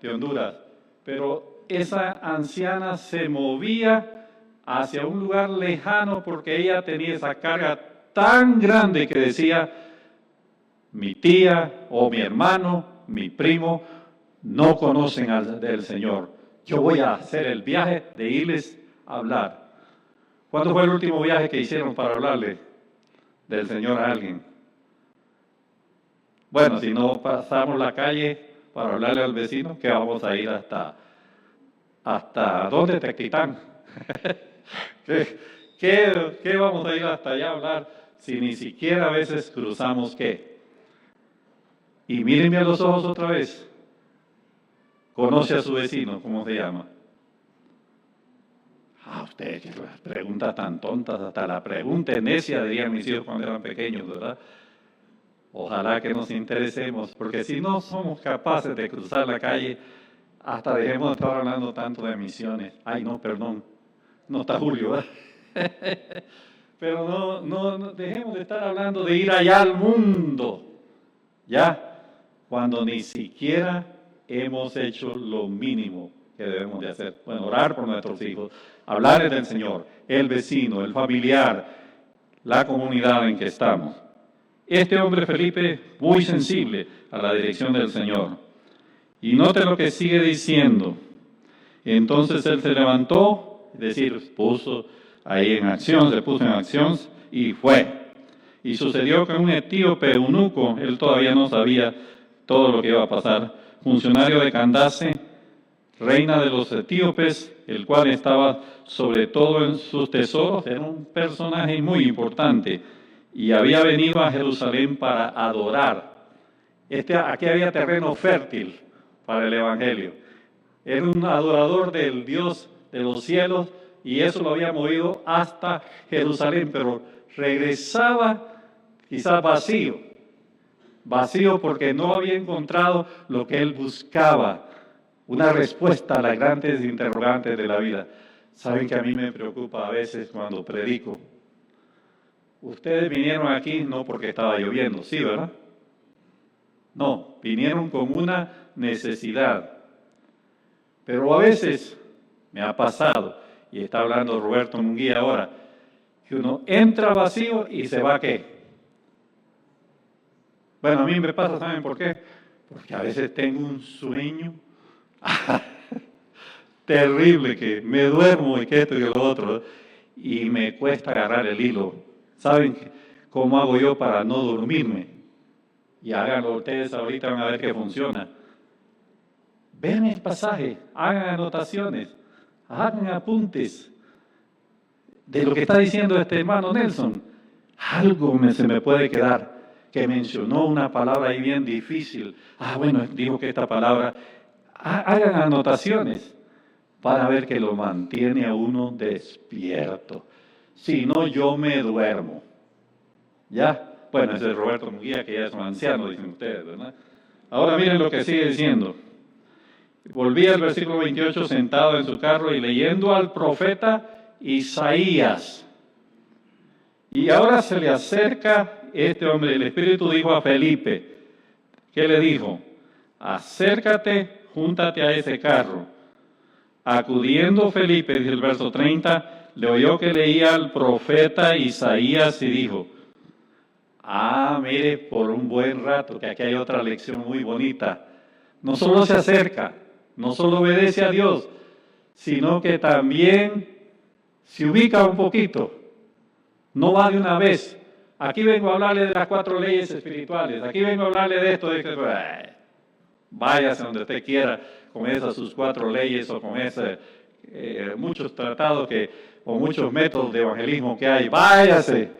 de Honduras. Pero esa anciana se movía hacia un lugar lejano porque ella tenía esa carga tan grande que decía, mi tía o mi hermano, mi primo, no conocen del Señor. Yo voy a hacer el viaje de irles a hablar. ¿Cuándo fue el último viaje que hicieron para hablarle del Señor a alguien? Bueno, si no pasamos la calle para hablarle al vecino, que vamos a ir hasta ¿dónde? Tequitán. ¿Qué vamos a ir hasta allá a hablar si ni siquiera a veces cruzamos qué? Y mírenme a los ojos otra vez. Conoce a su vecino, ¿cómo se llama? Ustedes, que las preguntas tan tontas, hasta la pregunta necia, dirían mis hijos cuando eran pequeños, ¿verdad? Ojalá que nos interesemos, porque si no somos capaces de cruzar la calle, hasta dejemos de estar hablando tanto de misiones. Ay, no, perdón, no está Julio, ¿verdad? Pero no dejemos de estar hablando de ir allá al mundo, ¿ya? Cuando ni siquiera hemos hecho lo mínimo que debemos de hacer. Bueno, orar por nuestros hijos, hablarles del Señor, el vecino, el familiar, la comunidad en que estamos. Este hombre Felipe, muy sensible a la dirección del Señor. Y note lo que sigue diciendo. Entonces él se levantó, es decir, puso ahí en acción, se puso en acción y fue. Y sucedió que un etíope eunuco, él todavía no sabía todo lo que iba a pasar, funcionario de Candace, reina de los etíopes, el cual estaba sobre todo en sus tesoros, era un personaje muy importante y había venido a Jerusalén para adorar. Aquí había terreno fértil para el Evangelio. Era un adorador del Dios de los cielos y eso lo había movido hasta Jerusalén, pero regresaba quizás vacío porque no había encontrado lo que él buscaba, una respuesta a las grandes interrogantes de la vida. Saben que a mí me preocupa a veces cuando predico. Ustedes vinieron aquí no porque estaba lloviendo, ¿sí, verdad? No, vinieron con una necesidad. Pero a veces me ha pasado, y está hablando Roberto Munguía ahora, que uno entra vacío y se va ¿qué? Bueno, a mí me pasa, ¿saben por qué? Porque a veces tengo un sueño terrible, que me duermo y que esto y que lo otro, y me cuesta agarrar el hilo. ¿Saben cómo hago yo para no dormirme? Y háganlo ustedes ahorita, van a ver que funciona. Vean el pasaje, hagan anotaciones, hagan apuntes de lo que está diciendo este hermano Nelson. Algo se me puede quedar, que mencionó una palabra ahí bien difícil. Bueno, dijo que esta palabra, hagan anotaciones para ver que lo mantiene a uno despierto. Si no, yo me duermo. ¿Ya? Bueno, ese es Roberto Munguía, que ya es un anciano, dicen ustedes, ¿verdad? Ahora miren lo que sigue diciendo. Volví al versículo 28 sentado en su carro y leyendo al profeta Isaías. Y ahora se le acerca este hombre, el Espíritu dijo a Felipe, ¿qué le dijo? Acércate, júntate a ese carro. Acudiendo Felipe, dice el verso 30, le oyó que leía al profeta Isaías y dijo, mire, por un buen rato, que aquí hay otra lección muy bonita. No solo se acerca, no solo obedece a Dios, sino que también se ubica un poquito. No va de una vez. Aquí vengo a hablarle de las 4 leyes espirituales. Aquí vengo a hablarle de esto. Váyase donde usted quiera con esas sus 4 leyes o con muchos tratados o muchos métodos de evangelismo que hay. Váyase.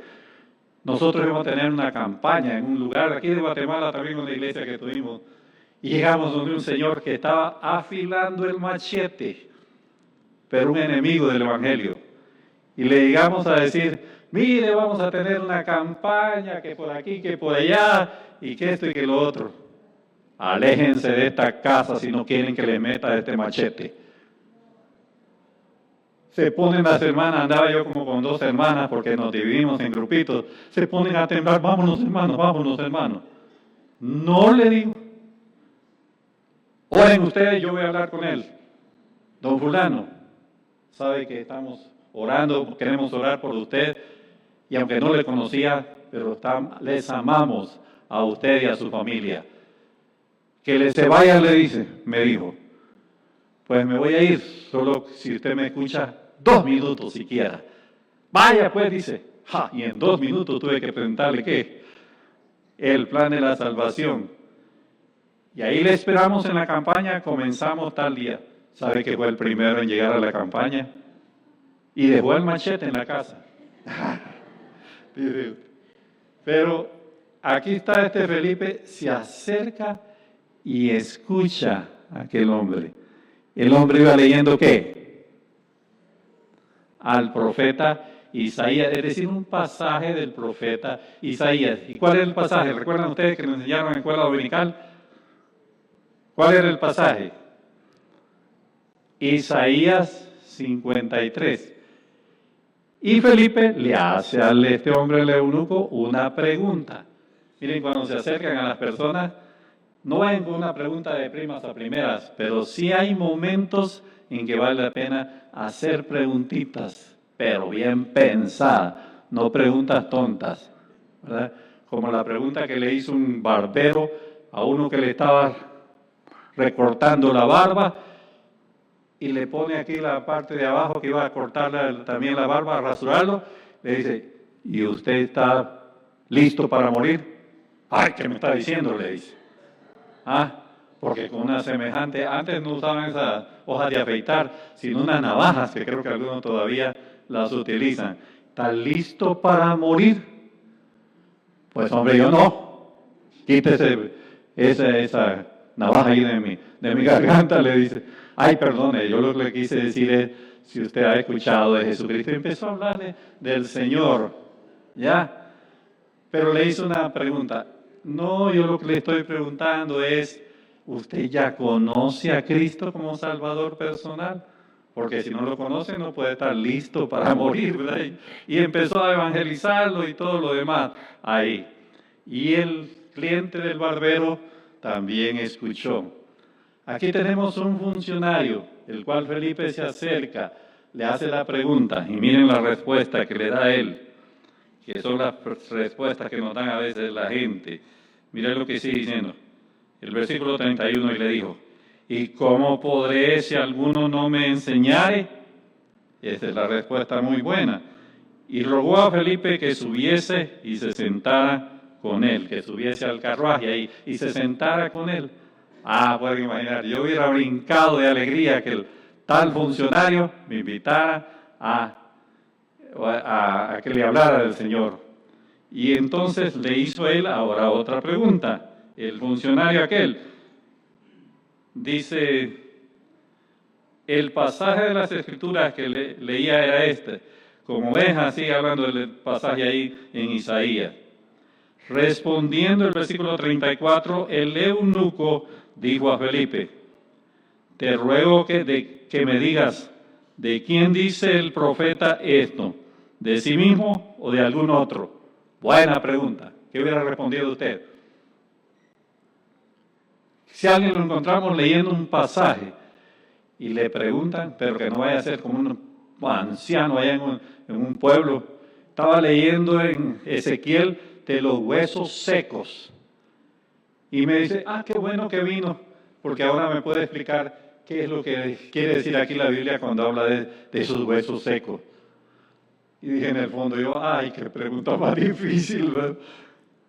Nosotros íbamos a tener una campaña en un lugar aquí de Guatemala, también una iglesia que tuvimos, Y llegamos donde un señor que estaba afilando el machete, pero un enemigo del Evangelio. Y le llegamos a decir, mire, vamos a tener una campaña, que por aquí, que por allá, y que esto y que lo otro. Aléjense de esta casa si no quieren que le meta este machete. Se ponen las hermanas, andaba yo como con 2 hermanas porque nos dividimos en grupitos, se ponen a temblar, vámonos hermanos, vámonos hermanos. No le digo, oren ustedes, yo voy a hablar con él. Don fulano, sabe que estamos orando, queremos orar por usted, y aunque no le conocía, pero les amamos a usted y a su familia. Que se vaya, le dice, me dijo. Pues me voy a ir, solo si usted me escucha 2 minutos siquiera. Vaya pues, dice. Y en 2 minutos tuve que presentarle ¿qué? El plan de la salvación. Y ahí le esperamos en la campaña, comenzamos tal día. ¿Sabe que fue el primero en llegar a la campaña? Y dejó el machete en la casa. Pero aquí está este Felipe, se acerca y escucha a aquel hombre. El hombre iba leyendo ¿qué? Al profeta Isaías, es decir, un pasaje del profeta Isaías. ¿Y cuál es el pasaje? ¿Recuerdan ustedes que nos enseñaron en la escuela dominical? ¿Cuál era el pasaje? Isaías 53. Y Felipe le hace a este hombre, el eunuco, una pregunta. Miren, cuando se acercan a las personas, no vayan con una pregunta de primas a primeras, pero sí hay momentos en que vale la pena hacer preguntitas, pero bien pensadas, no preguntas tontas, ¿verdad? Como la pregunta que le hizo un barbero a uno que le estaba recortando la barba y le pone aquí la parte de abajo que iba a cortarle también la barba, a rasurarlo, le dice, ¿y usted está listo para morir? Ay, ¿qué me está diciendo? Le dice. Porque con una semejante, antes no usaban esas hojas de afeitar, sino unas navajas, que creo que algunos todavía las utilizan. ¿Está listo para morir? Pues hombre, yo no. Quítese esa navaja ahí de mi garganta, le dice. Ay, perdone, yo lo que le quise decir es, si usted ha escuchado de Jesucristo, y empezó a hablar del Señor, ¿ya? Pero le hizo una pregunta. No, yo lo que le estoy preguntando es, ¿usted ya conoce a Cristo como Salvador personal? Porque si no lo conoce no puede estar listo para morir, ¿verdad? Y empezó a evangelizarlo y todo lo demás ahí. Y el cliente del barbero también escuchó. Aquí tenemos un funcionario, el cual Felipe se acerca, le hace la pregunta y miren la respuesta que le da él, que son las respuestas que nos dan a veces la gente. Miren lo que sigue diciendo. El versículo 31, y le dijo, ¿y cómo podré si alguno no me enseñare? Esa es la respuesta muy buena. Y rogó a Felipe que subiese y se sentara con él, que subiese al carruaje ahí y se sentara con él. Pueden imaginar, yo hubiera brincado de alegría que el tal funcionario me invitara a que le hablara del Señor. Y entonces le hizo él ahora otra pregunta. El funcionario aquel dice, el pasaje de las Escrituras que leía era este. Como ves, así hablando del pasaje ahí en Isaías. Respondiendo el versículo 34, el eunuco dijo a Felipe, te ruego que me digas, ¿de quién dice el profeta esto? ¿De sí mismo o de algún otro? Buena pregunta. ¿Qué hubiera respondido usted? Si alguien lo encontramos leyendo un pasaje y le preguntan, pero que no vaya a ser como un anciano allá en un pueblo, estaba leyendo en Ezequiel de los huesos secos. Y me dice, qué bueno que vino, porque ahora me puede explicar qué es lo que quiere decir aquí la Biblia cuando habla de esos huesos secos. Y dije en el fondo, qué pregunta más difícil, ¿verdad?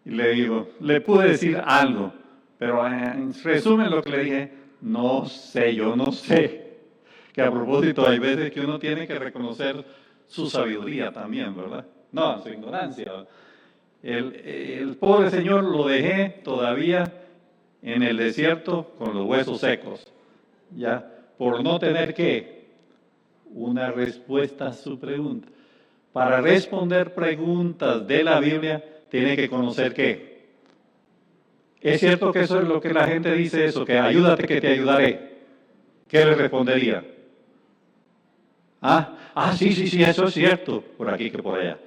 Y le digo, le pude decir algo, pero en resumen lo que le dije, no sé, yo no sé. Que a propósito hay veces que uno tiene que reconocer su sabiduría también, ¿verdad? No, su ignorancia. El pobre señor lo dejé todavía en el desierto con los huesos secos, ¿ya? Por no tener ¿qué? Una respuesta a su pregunta. Para responder preguntas de la Biblia, tiene que conocer ¿qué? ¿Es cierto que eso es lo que la gente dice eso? Que ayúdate que te ayudaré. ¿Qué le respondería? Sí, eso es cierto, por aquí que por allá.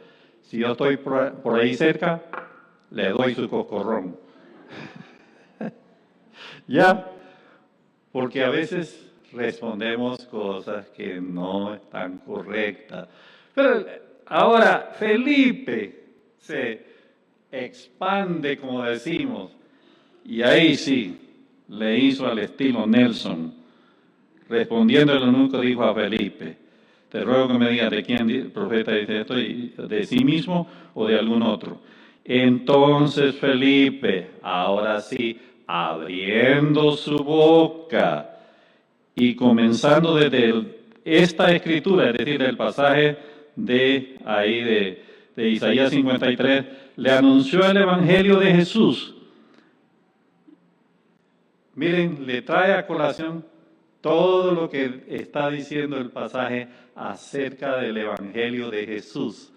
Si yo estoy por ahí cerca, le doy su cocorrón. ¿Ya? Porque a veces respondemos cosas que no están correctas. Pero ahora Felipe se expande, como decimos, y ahí sí, le hizo al estilo Nelson. Respondiendo el eunuco dijo a Felipe, te ruego que me digas de quién el profeta dice esto, de sí mismo o de algún otro. Entonces Felipe, ahora sí, abriendo su boca y comenzando desde esta escritura, es decir, el pasaje de ahí de Isaías 53, le anunció el evangelio de Jesús. Miren, le trae a colación todo lo que está diciendo el pasaje acerca del evangelio de Jesús.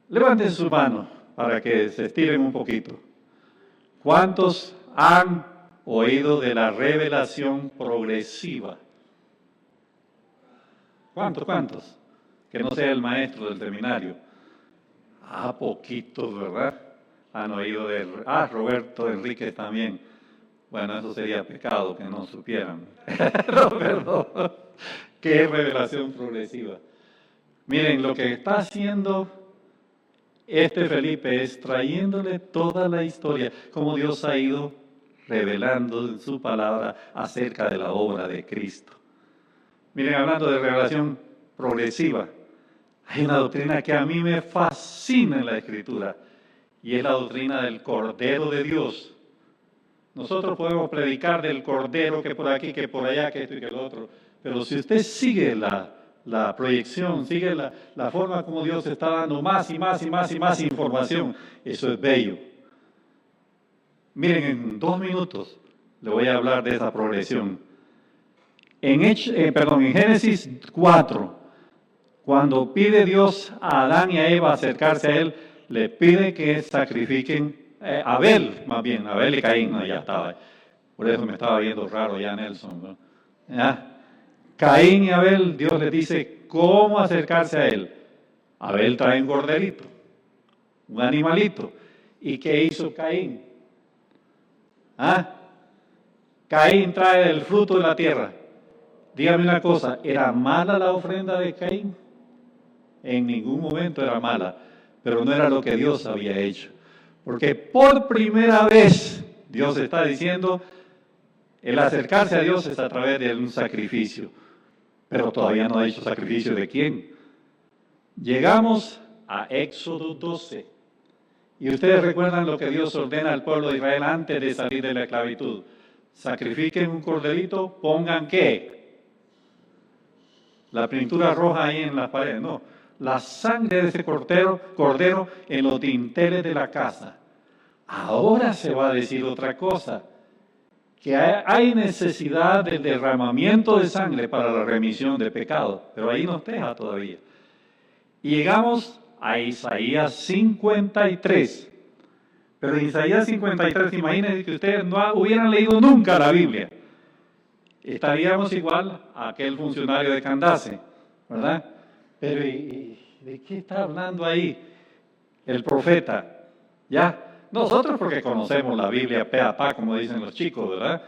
Levanten su mano para que se estiren un poquito. ¿Cuántos han oído de la revelación progresiva? ¿Cuántos? Que no sea el maestro del seminario. Poquitos, ¿verdad? Han oído de... Roberto Enríquez también. Bueno, eso sería pecado que no supieran. No, perdón. ¿Qué es revelación progresiva? Miren, lo que está haciendo este Felipe es trayéndole toda la historia, como Dios ha ido revelando en su palabra acerca de la obra de Cristo. Miren, hablando de revelación progresiva, hay una doctrina que a mí me fascina en la Escritura, y es la doctrina del Cordero de Dios. Nosotros podemos predicar del Cordero, que por aquí, que por allá, que esto y que lo otro, pero si usted sigue la proyección, sigue la forma como Dios está dando más y más y más y más información, eso es bello. Miren, en 2 minutos le voy a hablar de esa progresión. En Génesis 4, cuando pide Dios a Adán y a Eva acercarse a Él, le pide que sacrifiquen Abel y Caín, no, ya estaba. Por eso me estaba viendo raro ya Nelson, ¿no? ¿Ya? Caín y Abel, Dios les dice cómo acercarse a Él. Abel trae un corderito, un animalito. ¿Y qué hizo Caín? Caín trae el fruto de la tierra. Dígame una cosa, ¿era mala la ofrenda de Caín? En ningún momento era mala, pero no era lo que Dios había hecho. Porque por primera vez Dios está diciendo, el acercarse a Dios es a través de un sacrificio. Pero todavía no ha hecho sacrificio de quién. Llegamos a Éxodo 12. Y ustedes recuerdan lo que Dios ordena al pueblo de Israel antes de salir de la esclavitud. Sacrifiquen un corderito, pongan ¿qué? La pintura roja ahí en las paredes, no. La sangre de ese cordero en los dinteles de la casa. Ahora se va a decir otra cosa, que hay necesidad del derramamiento de sangre para la remisión de pecados, pero ahí nos deja todavía. Y llegamos a Isaías 53. Pero en Isaías 53, imagínense que ustedes no hubieran leído nunca la Biblia. Estaríamos igual a aquel funcionario de Candace, ¿verdad? Pero ¿de qué está hablando ahí el profeta? ¿Ya? Nosotros porque conocemos la Biblia pe a pa, como dicen los chicos, ¿verdad?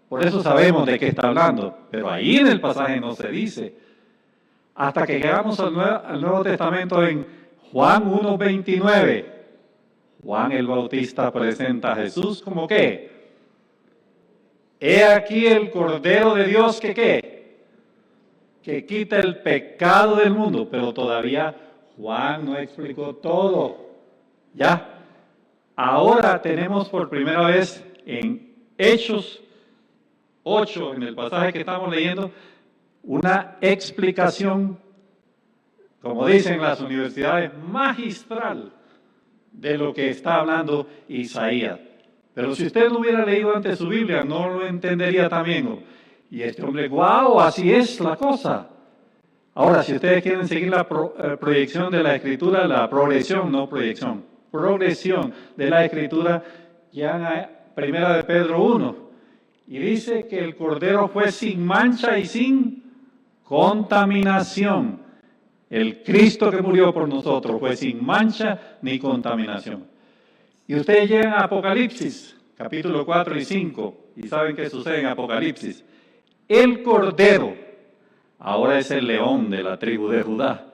Por eso sabemos de qué está hablando. Pero ahí en el pasaje no se dice. Hasta que llegamos al Nuevo Testamento en Juan 1:29. Juan el Bautista presenta a Jesús como ¿qué? He aquí el Cordero de Dios que ¿qué? Que quita el pecado del mundo. Pero todavía Juan no explicó todo. ¿Ya? Ahora tenemos por primera vez en Hechos 8, en el pasaje que estamos leyendo, una explicación, como dicen las universidades, magistral de lo que está hablando Isaías. Pero si usted lo hubiera leído antes su Biblia, no lo entendería también. Y este hombre, wow, así es la cosa. Ahora, si ustedes quieren seguir la proyección de la Escritura, la progresión, no proyección, progresión de la Escritura, ya en Primera de Pedro 1, y dice que el Cordero fue sin mancha y sin contaminación. El Cristo que murió por nosotros fue sin mancha ni contaminación. Y ustedes llegan a Apocalipsis, capítulo 4 y 5, y saben qué sucede en Apocalipsis. El Cordero ahora es el león de la tribu de Judá.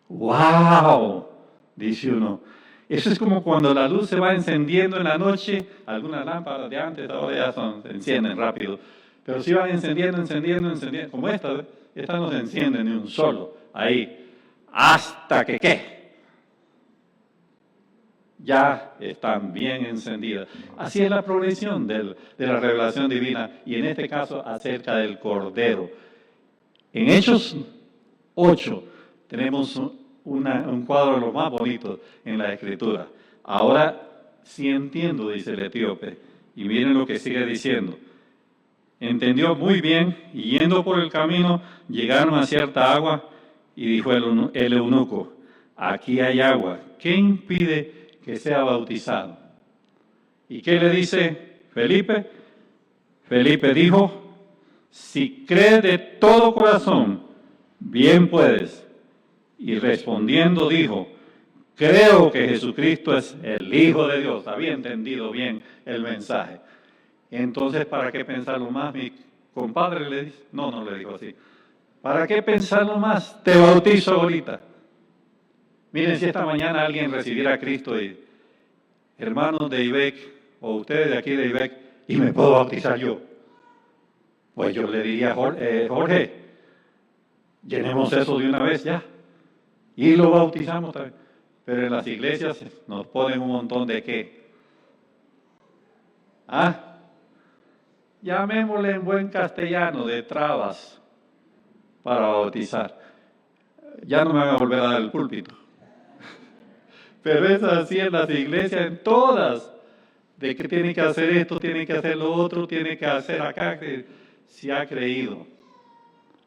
¡Wow! Dice uno. Eso es como cuando la luz se va encendiendo en la noche. Algunas lámparas de antes ahora ya se encienden rápido. Pero si van encendiendo. Como esta no se enciende ni un solo. Ahí. Hasta que ¿qué? Ya están bien encendidas. Así es la progresión de la revelación divina. Y en este caso acerca del Cordero. En Hechos 8 tenemos un cuadro de los más bonitos en la Escritura. Ahora sí entiendo, dice el etíope, y miren lo que sigue diciendo. Entendió muy bien, y yendo por el camino, llegaron a cierta agua, y dijo el eunuco, aquí hay agua, ¿qué impide que sea bautizado? ¿Y qué le dice Felipe? Felipe dijo, si crees de todo corazón, bien puedes. Y respondiendo dijo, creo que Jesucristo es el Hijo de Dios. Había entendido bien el mensaje. Entonces, ¿para qué pensarlo más? Mi compadre le dice, no le dijo así. ¿Para qué pensarlo más? Te bautizo ahorita. Miren, si esta mañana alguien recibiera a Cristo y hermanos de IBEC, o ustedes de aquí de IBEC, y me puedo bautizar yo. Pues yo le diría, Jorge, llenemos eso de una vez ya. Y lo bautizamos también. Pero en las iglesias nos ponen un montón de qué. Llamémosle en buen castellano de trabas para bautizar. Ya no me van a volver a dar el púlpito. Pero es así en las iglesias, en todas. De que tiene que hacer esto, tiene que hacer lo otro, tiene que hacer acá, que si ha creído.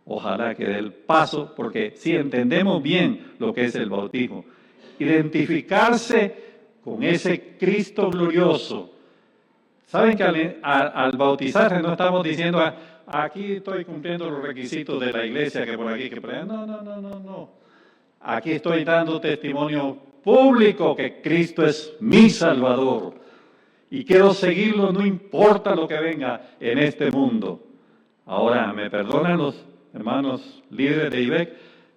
Ojalá que dé el paso, porque si entendemos bien lo que es el bautismo, identificarse con ese Cristo glorioso. Saben que al bautizarse no estamos diciendo, aquí estoy cumpliendo los requisitos de la iglesia, que por aquí, que por allá. No. Aquí estoy dando testimonio público que Cristo es mi Salvador. Y quiero seguirlo, no importa lo que venga en este mundo. Ahora, me perdonan los hermanos líderes de IBEC,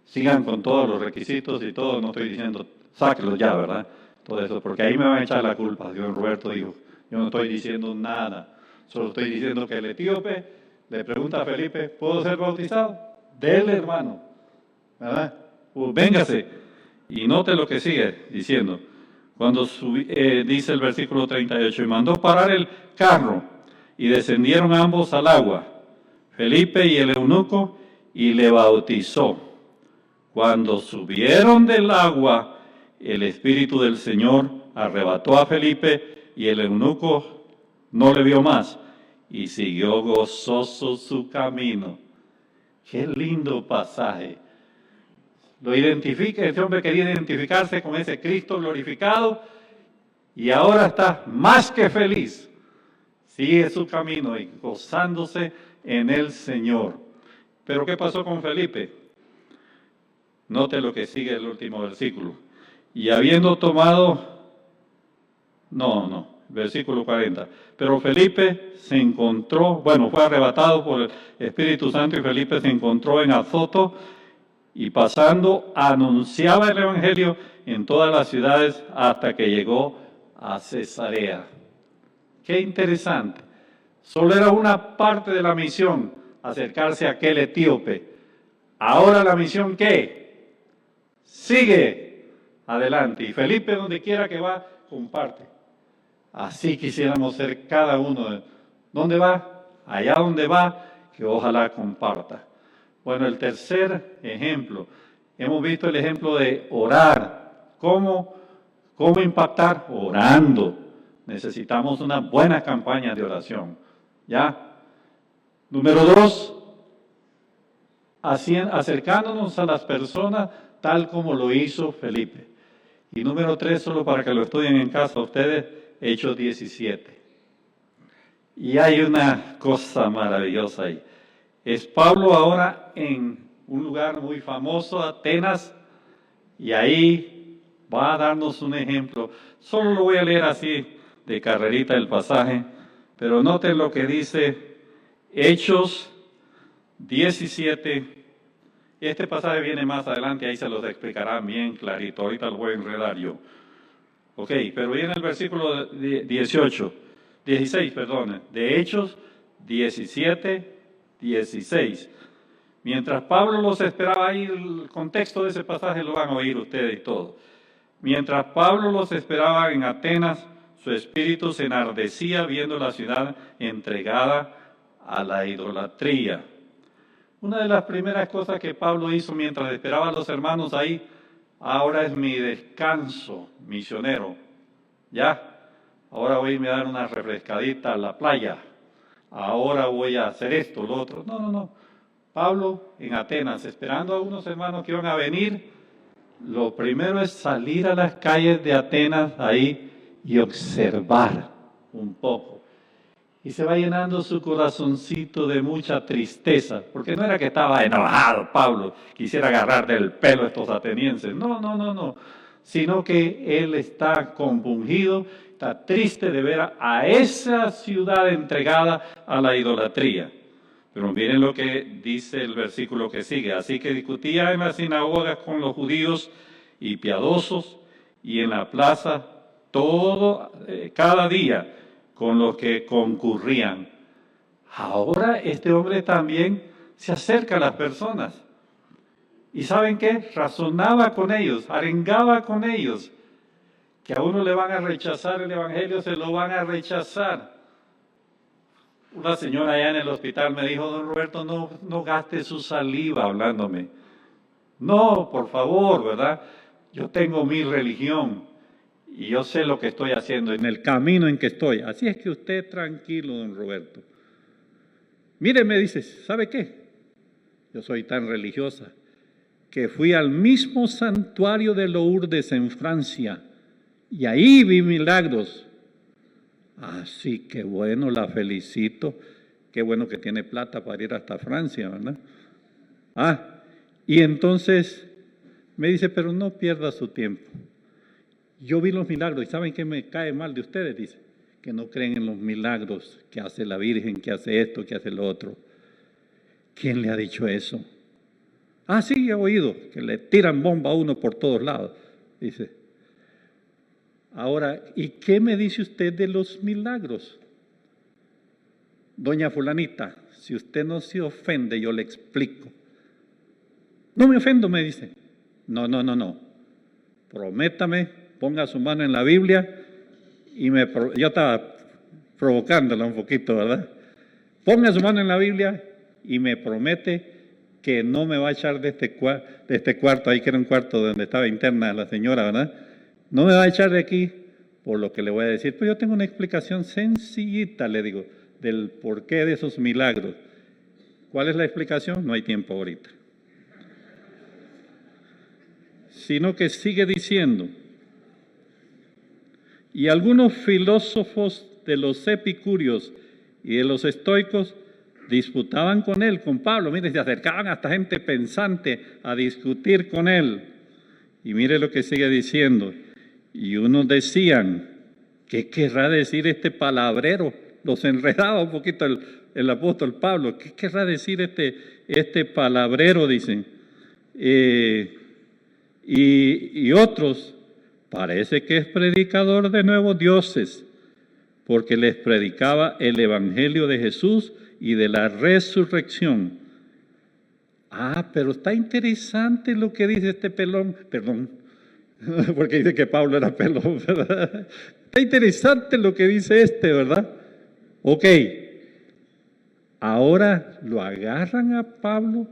sigan con todos los requisitos y todo, no estoy diciendo, sáquenlos ya, ¿verdad? Todo eso, porque ahí me van a echar la culpa. Dios Roberto dijo, yo no estoy diciendo nada, solo estoy diciendo que el etíope le pregunta a Felipe, ¿puedo ser bautizado? Dele, hermano, ¿verdad? Pues véngase, y note lo que sigue diciendo. Cuando dice el versículo 38, y mandó parar el carro, y descendieron ambos al agua, Felipe y el eunuco, y le bautizó. Cuando subieron del agua, el Espíritu del Señor arrebató a Felipe, y el eunuco no le vio más, y siguió gozoso su camino. Qué lindo pasaje. Lo identifica, este hombre quería identificarse con ese Cristo glorificado, y ahora está más que feliz. Sigue su camino y gozándose en el Señor. Pero ¿qué pasó con Felipe? Note lo que sigue el último versículo. Y habiendo tomado, versículo 40. Pero Felipe se encontró, fue arrebatado por el Espíritu Santo y Felipe se encontró en Azoto y pasando anunciaba el Evangelio en todas las ciudades hasta que llegó a Cesarea. Qué interesante. Solo era una parte de la misión, acercarse a aquel etíope. Ahora la misión, ¿qué? Sigue adelante. Y Felipe, donde quiera que va, comparte. Así quisiéramos ser cada uno. ¿Dónde va? Allá donde va, que ojalá comparta. Bueno, el tercer ejemplo. Hemos visto el ejemplo de orar. ¿Cómo impactar? Orando. Necesitamos una buena campaña de oración. ¿Ya? Número 2, acercándonos a las personas tal como lo hizo Felipe. Y número 3, solo para que lo estudien en casa ustedes, Hechos 17. Y hay una cosa maravillosa ahí. Es Pablo ahora en un lugar muy famoso, Atenas, y ahí va a darnos un ejemplo. Solo lo voy a leer así de carrerita el pasaje, pero noten lo que dice Hechos 17. Este pasaje viene más adelante, ahí se los explicará bien clarito. Ahorita lo voy a enredar yo. Ok, pero viene el versículo 16, de Hechos 17, 16. Mientras Pablo los esperaba ahí, el contexto de ese pasaje lo van a oír ustedes y todos. Mientras Pablo los esperaba en Atenas, su espíritu se enardecía viendo la ciudad entregada a la idolatría. Una de las primeras cosas que Pablo hizo mientras esperaba a los hermanos ahí, ahora es mi descanso misionero. Ya, ahora voy a irme a dar una refrescadita a la playa. Ahora voy a hacer esto, lo otro. No. Pablo en Atenas, esperando a unos hermanos que iban a venir, lo primero es salir a las calles de Atenas ahí y observar un poco. Y se va llenando su corazoncito de mucha tristeza, porque no era que estaba enojado Pablo, quisiera agarrar del pelo a estos atenienses, no, sino que él está compungido, está triste de ver a esa ciudad entregada a la idolatría. Pero miren lo que dice el versículo que sigue. Así que discutía en las sinagogas con los judíos y piadosos, y en la plaza cada día con los que concurrían. Ahora este hombre también se acerca a las personas. ¿Y saben qué? Razonaba con ellos, arengaba con ellos, que a uno le van a rechazar el evangelio, se lo van a rechazar. Una señora allá en el hospital me dijo, don Roberto, no gaste su saliva hablándome. No, por favor, ¿verdad? Yo tengo mi religión y yo sé lo que estoy haciendo en el camino en que estoy. Así es que usted tranquilo, don Roberto. Mire, me dice, ¿sabe qué? Yo soy tan religiosa que fui al mismo santuario de Lourdes en Francia y ahí vi milagros. Así que bueno, la felicito. Qué bueno que tiene plata para ir hasta Francia, ¿verdad? Y entonces me dice, pero no pierda su tiempo. Yo vi los milagros y ¿saben qué me cae mal de ustedes? Dice, que no creen en los milagros que hace la Virgen, que hace esto, que hace lo otro. ¿Quién le ha dicho eso? Sí, he oído, que le tiran bomba a uno por todos lados. Dice, ahora, ¿y qué me dice usted de los milagros? Doña fulanita, si usted no se ofende, yo le explico. No me ofendo, me dice. No. Prométame, ponga su mano en la Biblia y yo estaba provocándola un poquito, ¿verdad? Ponga su mano en la Biblia y me promete que no me va a echar de este cuarto, ahí que era un cuarto donde estaba interna la señora, ¿verdad? No me va a echar de aquí por lo que le voy a decir. Pero yo tengo una explicación sencillita, le digo, del porqué de esos milagros. ¿Cuál es la explicación? No hay tiempo ahorita. Sino que sigue diciendo, y algunos filósofos de los epicúreos y de los estoicos disputaban con él, con Pablo. Mire, se acercaban hasta gente pensante a discutir con él. Y mire lo que sigue diciendo. Y unos decían, ¿qué querrá decir este palabrero? Los enredaba un poquito el apóstol Pablo. ¿Qué querrá decir este palabrero? Dicen. Y otros, parece que es predicador de nuevos dioses, porque les predicaba el evangelio de Jesús y de la resurrección. Pero está interesante lo que dice este pelón, perdón, porque dice que Pablo era pelón, ¿verdad? Está interesante lo que dice ¿verdad? Ok, ahora lo agarran a Pablo.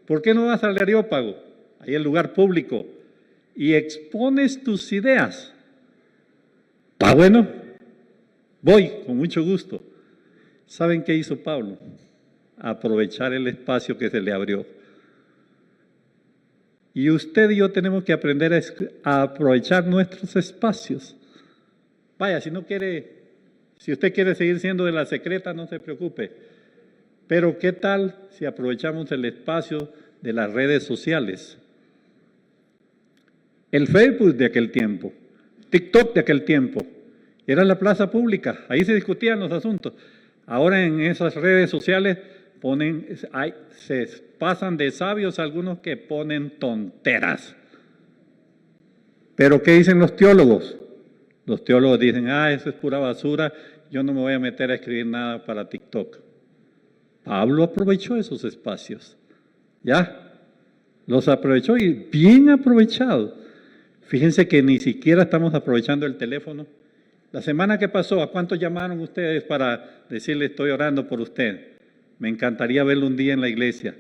¿Por qué no vas al Areópago, ahí el lugar público, y expones tus ideas? Está bueno, Voy, con mucho gusto. ¿Saben qué hizo Pablo? Aprovechar el espacio que se le abrió. Y usted y yo tenemos que aprender a aprovechar nuestros espacios. Vaya, si usted quiere seguir siendo de la secreta, no se preocupe. Pero ¿qué tal si aprovechamos el espacio de las redes sociales? El Facebook de aquel tiempo, TikTok de aquel tiempo, era la plaza pública, ahí se discutían los asuntos. Ahora en esas redes sociales se pasan de sabios algunos que ponen tonteras. Pero ¿qué dicen los teólogos? Los teólogos dicen, eso es pura basura, yo no me voy a meter a escribir nada para TikTok. Pablo aprovechó esos espacios, ¿ya? Los aprovechó y bien aprovechado. Fíjense que ni siquiera estamos aprovechando el teléfono. La semana que pasó, ¿a cuántos llamaron ustedes para decirle estoy orando por usted? Me encantaría verlo un día en la iglesia.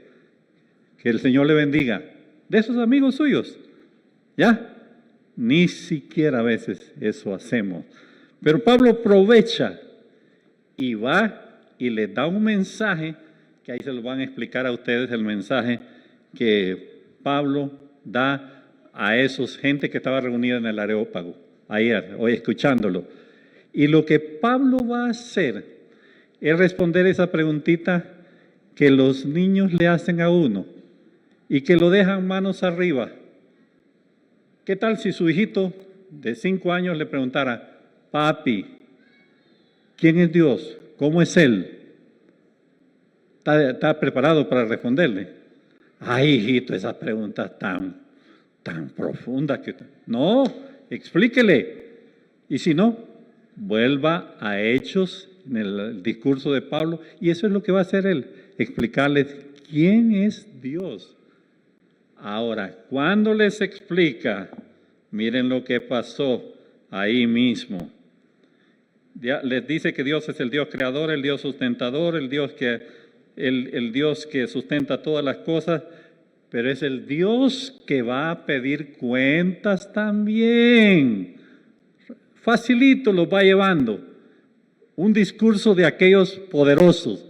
Que el Señor le bendiga. De esos amigos suyos, ¿ya? Ni siquiera a veces eso hacemos. Pero Pablo aprovecha y va y les da un mensaje, que ahí se lo van a explicar a ustedes, el mensaje que Pablo da a esos gente que estaba reunida en el Areópago, ayer, hoy escuchándolo. Y lo que Pablo va a hacer es responder esa preguntita que los niños le hacen a uno y que lo dejan manos arriba. ¿Qué tal si su hijito de 5 años le preguntara, papi, ¿quién es Dios? ¿Cómo es Él? ¿Está preparado para responderle? Ay, hijito, esas preguntas tan profundas que... No, explíquele. Y si no, vuelva a Hechos, en el discurso de Pablo, y eso es lo que va a hacer él, explicarles quién es Dios. Ahora, cuando les explica, miren lo que pasó ahí mismo. Les dice que Dios es el Dios creador, el Dios sustentador, el Dios que sustenta todas las cosas, pero es el Dios que va a pedir cuentas también. Facilito los va llevando. Un discurso de aquellos poderosos.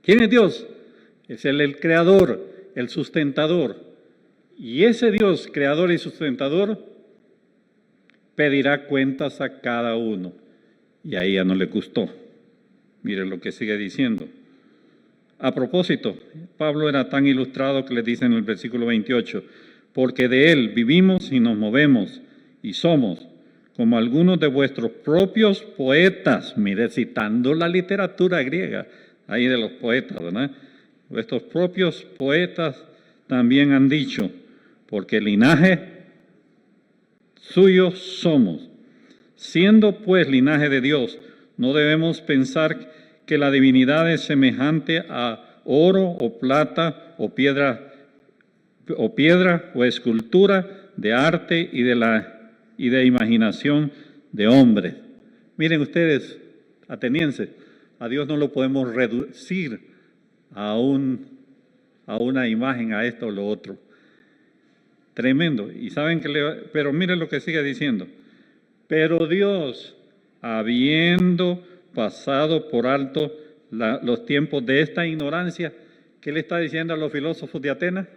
¿Quién es Dios? Es el creador, el sustentador. Y ese Dios, creador y sustentador, pedirá cuentas a cada uno. Y a ella no le gustó. Miren lo que sigue diciendo. A propósito, Pablo era tan ilustrado que le dice en el versículo 28, porque de él vivimos y nos movemos y somos, como algunos de vuestros propios poetas, mire, citando la literatura griega, ahí de los poetas, ¿verdad? Vuestros propios poetas también han dicho, porque linaje suyo somos. Siendo pues linaje de Dios, no debemos pensar que la divinidad es semejante a oro o plata o piedra o escultura de arte y de imaginación de hombres. Miren ustedes, atenienses, a Dios no lo podemos reducir a una imagen, a esto o lo otro. Tremendo. Y saben pero miren lo que sigue diciendo. Pero Dios, habiendo pasado por alto los tiempos de esta ignorancia, ¿qué le está diciendo a los filósofos de Atenas?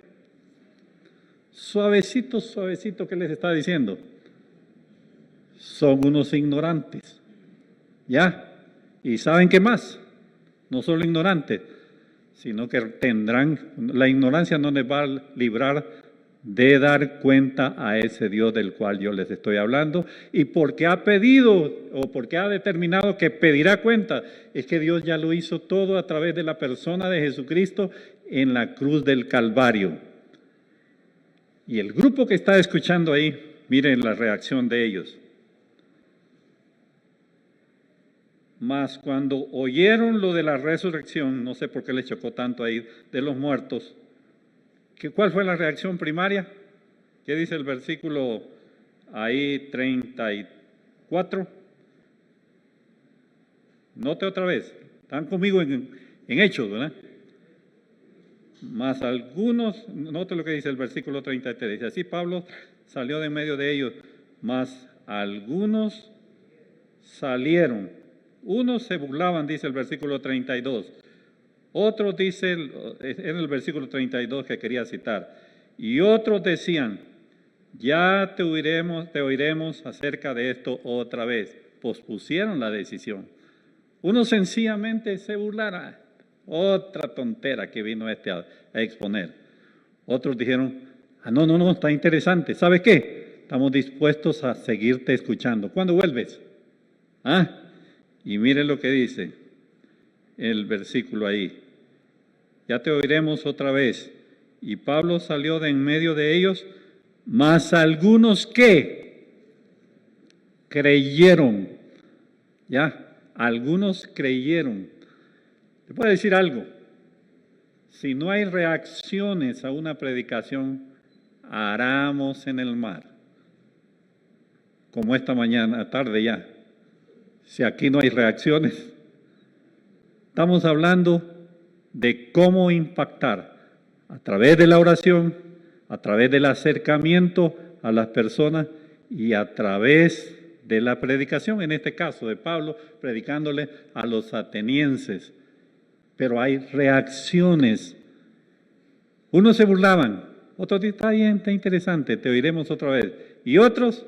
Suavecito, suavecito, ¿qué les está diciendo? Son unos ignorantes. ¿Ya? ¿Y saben qué más? No solo ignorantes, sino que la ignorancia no les va a librar de dar cuenta a ese Dios del cual yo les estoy hablando, y porque ha pedido o porque ha determinado que pedirá cuenta, es que Dios ya lo hizo todo a través de la persona de Jesucristo en la cruz del Calvario. Y el grupo que está escuchando ahí, miren la reacción de ellos. Mas cuando oyeron lo de la resurrección, no sé por qué les chocó tanto ahí, de los muertos, ¿cuál fue la reacción primaria? ¿Qué dice el versículo ahí 34? Note otra vez, están conmigo en Hechos, ¿verdad? Mas algunos, note lo que dice el versículo 33, dice así Pablo salió de medio de ellos, mas algunos salieron. Unos se burlaban, dice el versículo 32. Otros dice, en el versículo 32 que quería citar, y otros decían, ya te oiremos acerca de esto otra vez. Pospusieron la decisión. Uno sencillamente se burlara. Otra tontera que vino a exponer. Otros dijeron, no, está interesante. ¿Sabes qué? Estamos dispuestos a seguirte escuchando. ¿Cuándo vuelves? Y miren lo que dice el versículo ahí. Ya te oiremos otra vez. Y Pablo salió de en medio de ellos, mas algunos que creyeron. Algunos creyeron. ¿Te puedo decir algo? Si no hay reacciones a una predicación, aramos en el mar. Como esta mañana, tarde ya. Si aquí no hay reacciones, estamos hablando de cómo impactar a través de la oración, a través del acercamiento a las personas y a través de la predicación, en este caso de Pablo, predicándole a los atenienses. Pero hay reacciones. Unos se burlaban, otros dicen, está bien, está interesante, te oiremos otra vez. Y otros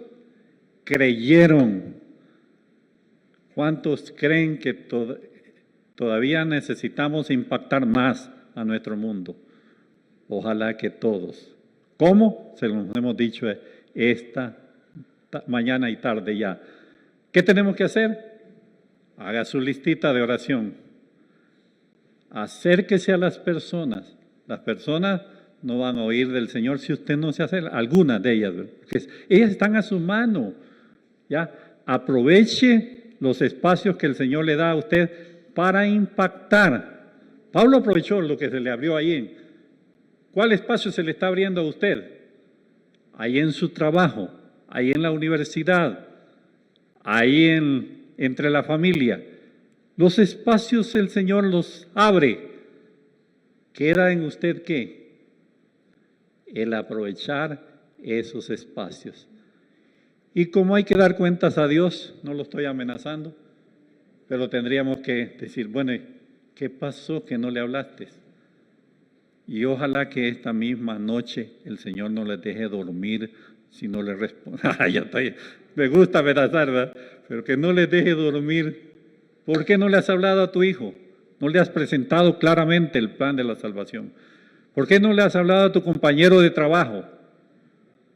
creyeron. ¿Cuántos creen que todavía necesitamos impactar más a nuestro mundo? Ojalá que todos. ¿Cómo? Se los hemos dicho esta mañana y tarde ya. ¿Qué tenemos que hacer? Haga su listita de oración. Acérquese a las personas. Las personas no van a oír del Señor si usted no se acerca. Algunas de ellas, porque ellas están a su mano. Aproveche los espacios que el Señor le da a usted para impactar. Pablo aprovechó lo que se le abrió ahí. ¿Cuál espacio se le está abriendo a usted? Ahí en su trabajo, ahí en la universidad, ahí entre la familia. Los espacios el Señor los abre. ¿Queda en usted qué? El aprovechar esos espacios. Y como hay que dar cuentas a Dios, no lo estoy amenazando, pero tendríamos que decir, bueno, ¿qué pasó que no le hablaste? Y ojalá que esta misma noche el Señor no les deje dormir si no le responde. Me gusta amenazar, ¿verdad? Pero que no les deje dormir. ¿Por qué no le has hablado a tu hijo? ¿No le has presentado claramente el plan de la salvación? ¿Por qué no le has hablado a tu compañero de trabajo?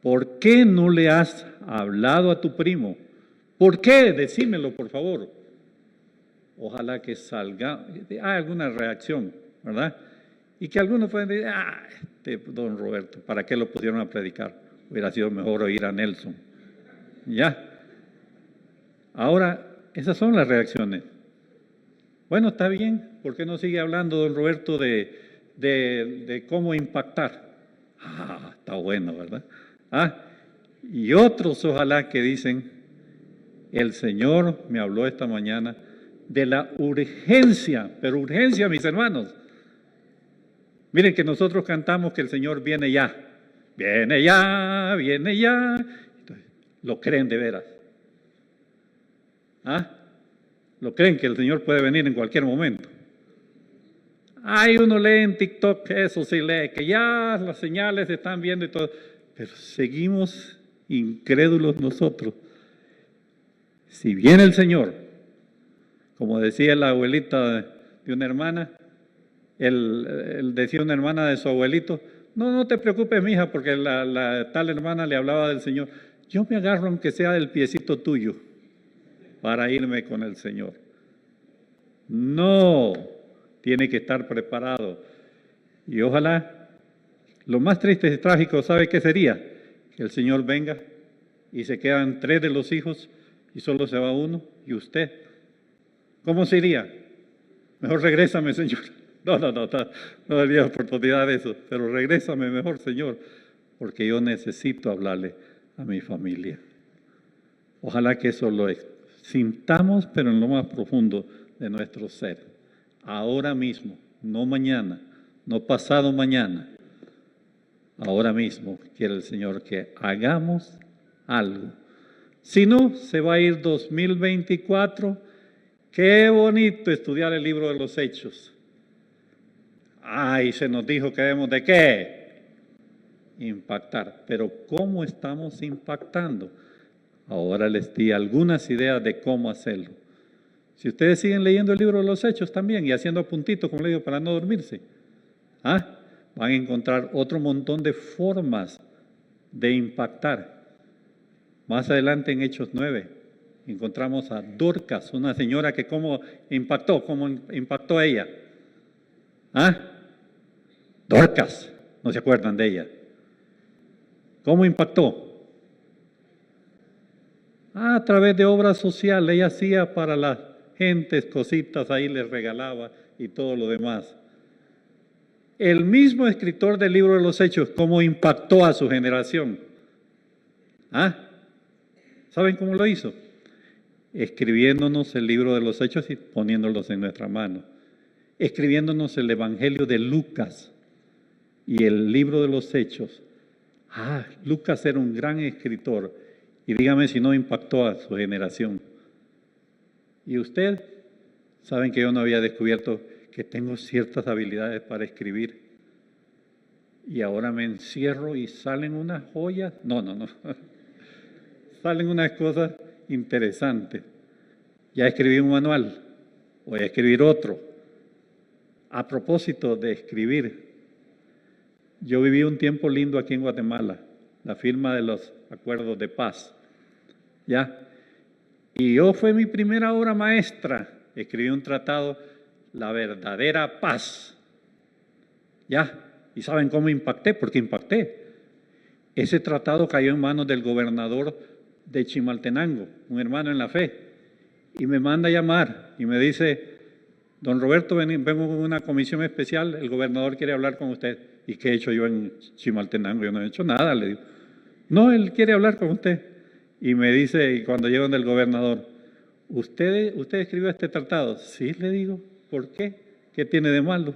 ¿Por qué no le has hablado a tu primo? ¿Por qué? Decímelo, por favor. Ojalá que salga, alguna reacción, ¿verdad? Y que algunos pueden decir, don Roberto, ¿para qué lo pusieron a predicar? Hubiera sido mejor oír a Nelson. Ahora, esas son las reacciones. Bueno, está bien, ¿por qué no sigue hablando don Roberto de cómo impactar? Está bueno, ¿verdad? Y otros ojalá que dicen, el Señor me habló esta mañana de la urgencia, pero urgencia, mis hermanos. Miren que nosotros cantamos que el Señor viene ya, viene ya, viene ya. Entonces, ¿lo creen de veras? ¿Lo creen que el Señor puede venir en cualquier momento? Uno lee en TikTok, eso sí lee, que ya las señales se están viendo y todo, pero seguimos incrédulos nosotros. Si viene el Señor, como decía la abuelita de una hermana, él decía una hermana de su abuelito, no te preocupes, mija, porque la tal hermana le hablaba del Señor. Yo me agarro aunque sea del piecito tuyo para irme con el Señor. No, tiene que estar preparado. Y ojalá, lo más triste y trágico, ¿sabe qué sería? Que el Señor venga y se quedan 3 de los hijos y solo se va uno, y usted. ¿Cómo se iría? Mejor regrésame, Señor. No daría oportunidad de eso, pero regrésame mejor, Señor, porque yo necesito hablarle a mi familia. Ojalá que eso lo sintamos, pero en lo más profundo de nuestro ser. Ahora mismo, no mañana, no pasado mañana. Ahora mismo quiere el Señor que hagamos algo Si no, se va a ir 2024. Qué bonito estudiar el libro de los Hechos. Ay, se nos dijo que debemos de qué? Impactar. Pero ¿cómo estamos impactando? Ahora les di algunas ideas de cómo hacerlo. Si ustedes siguen leyendo el libro de los Hechos también y haciendo puntitos, como le digo, para no dormirse, van a encontrar otro montón de formas de impactar. Más adelante en Hechos 9 encontramos a Dorcas, una señora que cómo impactó ella. Dorcas, ¿no se acuerdan de ella? ¿Cómo impactó? A través de obra social, ella hacía para las gentes cositas, ahí les regalaba y todo lo demás. El mismo escritor del libro de los Hechos, ¿cómo impactó a su generación? ¿Saben cómo lo hizo? Escribiéndonos el libro de los Hechos y poniéndolos en nuestra mano. Escribiéndonos el Evangelio de Lucas y el libro de los Hechos. Lucas era un gran escritor y dígame si no impactó a su generación. Y usted, saben que yo no había descubierto que tengo ciertas habilidades para escribir. Y ahora me encierro y salen unas joyas. No. Salen unas cosas interesantes. Ya escribí un manual, voy a escribir otro. A propósito de escribir, yo viví un tiempo lindo aquí en Guatemala, la firma de los acuerdos de paz. Y yo fue mi primera obra maestra. Escribí un tratado, La verdadera paz. ¿Y saben cómo impacté? Porque impacté. Ese tratado cayó en manos del gobernador de Chimaltenango, un hermano en la fe, y me manda a llamar y me dice: don Roberto, vengo con una comisión especial, el gobernador quiere hablar con usted. ¿Y qué he hecho yo en Chimaltenango? Yo no he hecho nada, le digo. No, él quiere hablar con usted. Y me dice, y cuando llego del gobernador, ¿Usted escribió este tratado? Sí, le digo. ¿Por qué? ¿Qué tiene de malo?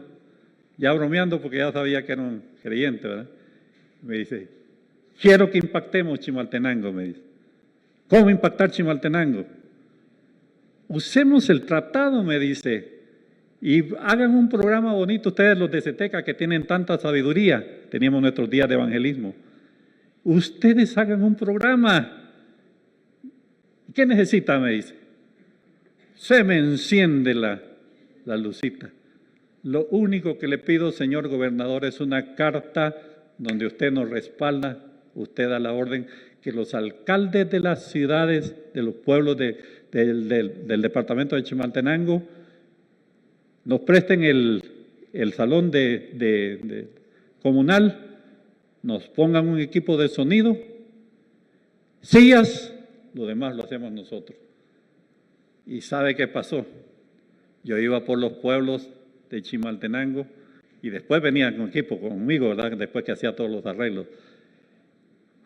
Ya bromeando porque ya sabía que era un creyente, ¿verdad? Me dice, quiero que impactemos Chimaltenango, me dice. ¿Cómo impactar Chimaltenango? Usemos el tratado, me dice, y hagan un programa bonito ustedes los de CETECA que tienen tanta sabiduría. Teníamos nuestros días de evangelismo. Ustedes hagan un programa. ¿Qué necesita? Me dice. Se me enciende la lucita. Lo único que le pido, señor gobernador, es una carta donde usted nos respalda, usted da la orden que los alcaldes de las ciudades, de los pueblos del departamento de Chimaltenango, nos presten el salón comunal, nos pongan un equipo de sonido, sillas, lo demás lo hacemos nosotros. ¿Y sabe qué pasó? Yo iba por los pueblos de Chimaltenango y después venía con equipo conmigo, ¿verdad? Después que hacía todos los arreglos.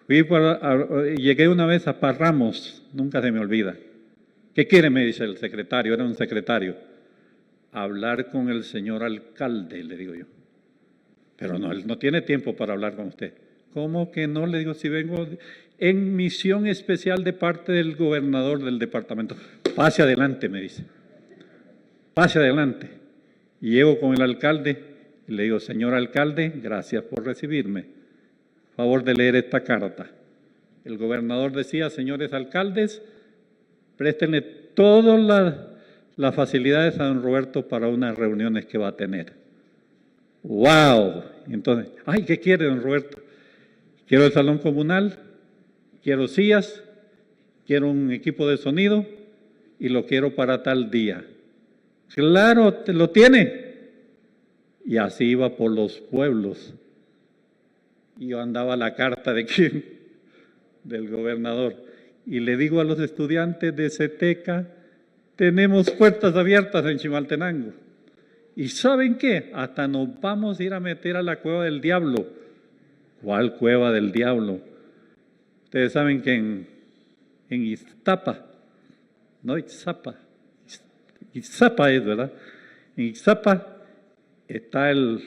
Llegué una vez a Parramos, nunca se me olvida. ¿Qué quiere? Me dice el secretario, era un secretario. Hablar con el señor alcalde, le digo yo. Pero no, él no tiene tiempo para hablar con usted. ¿Cómo que no? Le digo, si vengo en misión especial de parte del gobernador del departamento. Pase adelante, me dice. Pase adelante. Y llego con el alcalde y le digo, señor alcalde, gracias por recibirme. Favor de leer esta carta. El gobernador decía, señores alcaldes, préstenle todas las facilidades a don Roberto para unas reuniones que va a tener. ¡Wow! Entonces, ¿qué quiere don Roberto? Quiero el salón comunal, quiero sillas, quiero un equipo de sonido y lo quiero para tal día. Claro, lo tiene. Y así iba por los pueblos. Y yo andaba la carta de quién, del gobernador. Y le digo a los estudiantes de CETECA, tenemos puertas abiertas en Chimaltenango. ¿Y saben qué? Hasta nos vamos a ir a meter a la cueva del diablo. ¿Cuál cueva del diablo? Ustedes saben que en Ixtapa, no Ixtapa, Ixtapa es, ¿verdad? En Ixtapa está el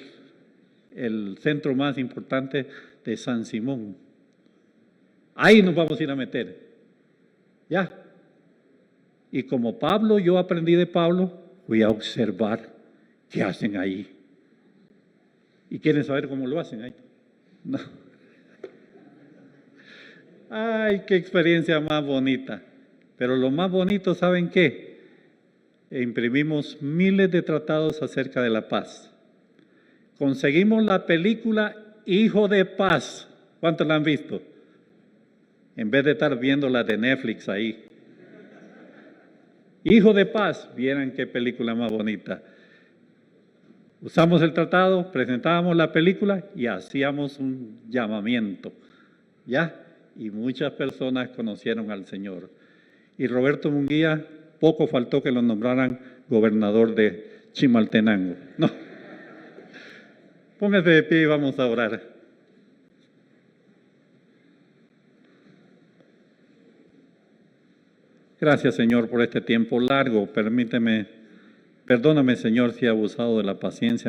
centro más importante de San Simón. Ahí nos vamos a ir a meter. Ya. Y como Pablo, yo aprendí de Pablo, voy a observar qué hacen ahí. ¿Y quieren saber cómo lo hacen ahí? No. Ay, qué experiencia más bonita. Pero lo más bonito, ¿saben qué? Imprimimos miles de tratados acerca de la paz. Conseguimos la película Hijo de Paz. ¿Cuántos la han visto? En vez de estar viendo la de Netflix ahí. Hijo de Paz, vieran qué película más bonita. Usamos el tratado, presentábamos la película y hacíamos un llamamiento. ¿Ya? Y muchas personas conocieron al Señor. Y Roberto Munguía, poco faltó que lo nombraran gobernador de Chimaltenango. No. Póngase de pie y vamos a orar. Gracias, Señor, por este tiempo largo. Perdóname, Señor, si he abusado de la paciencia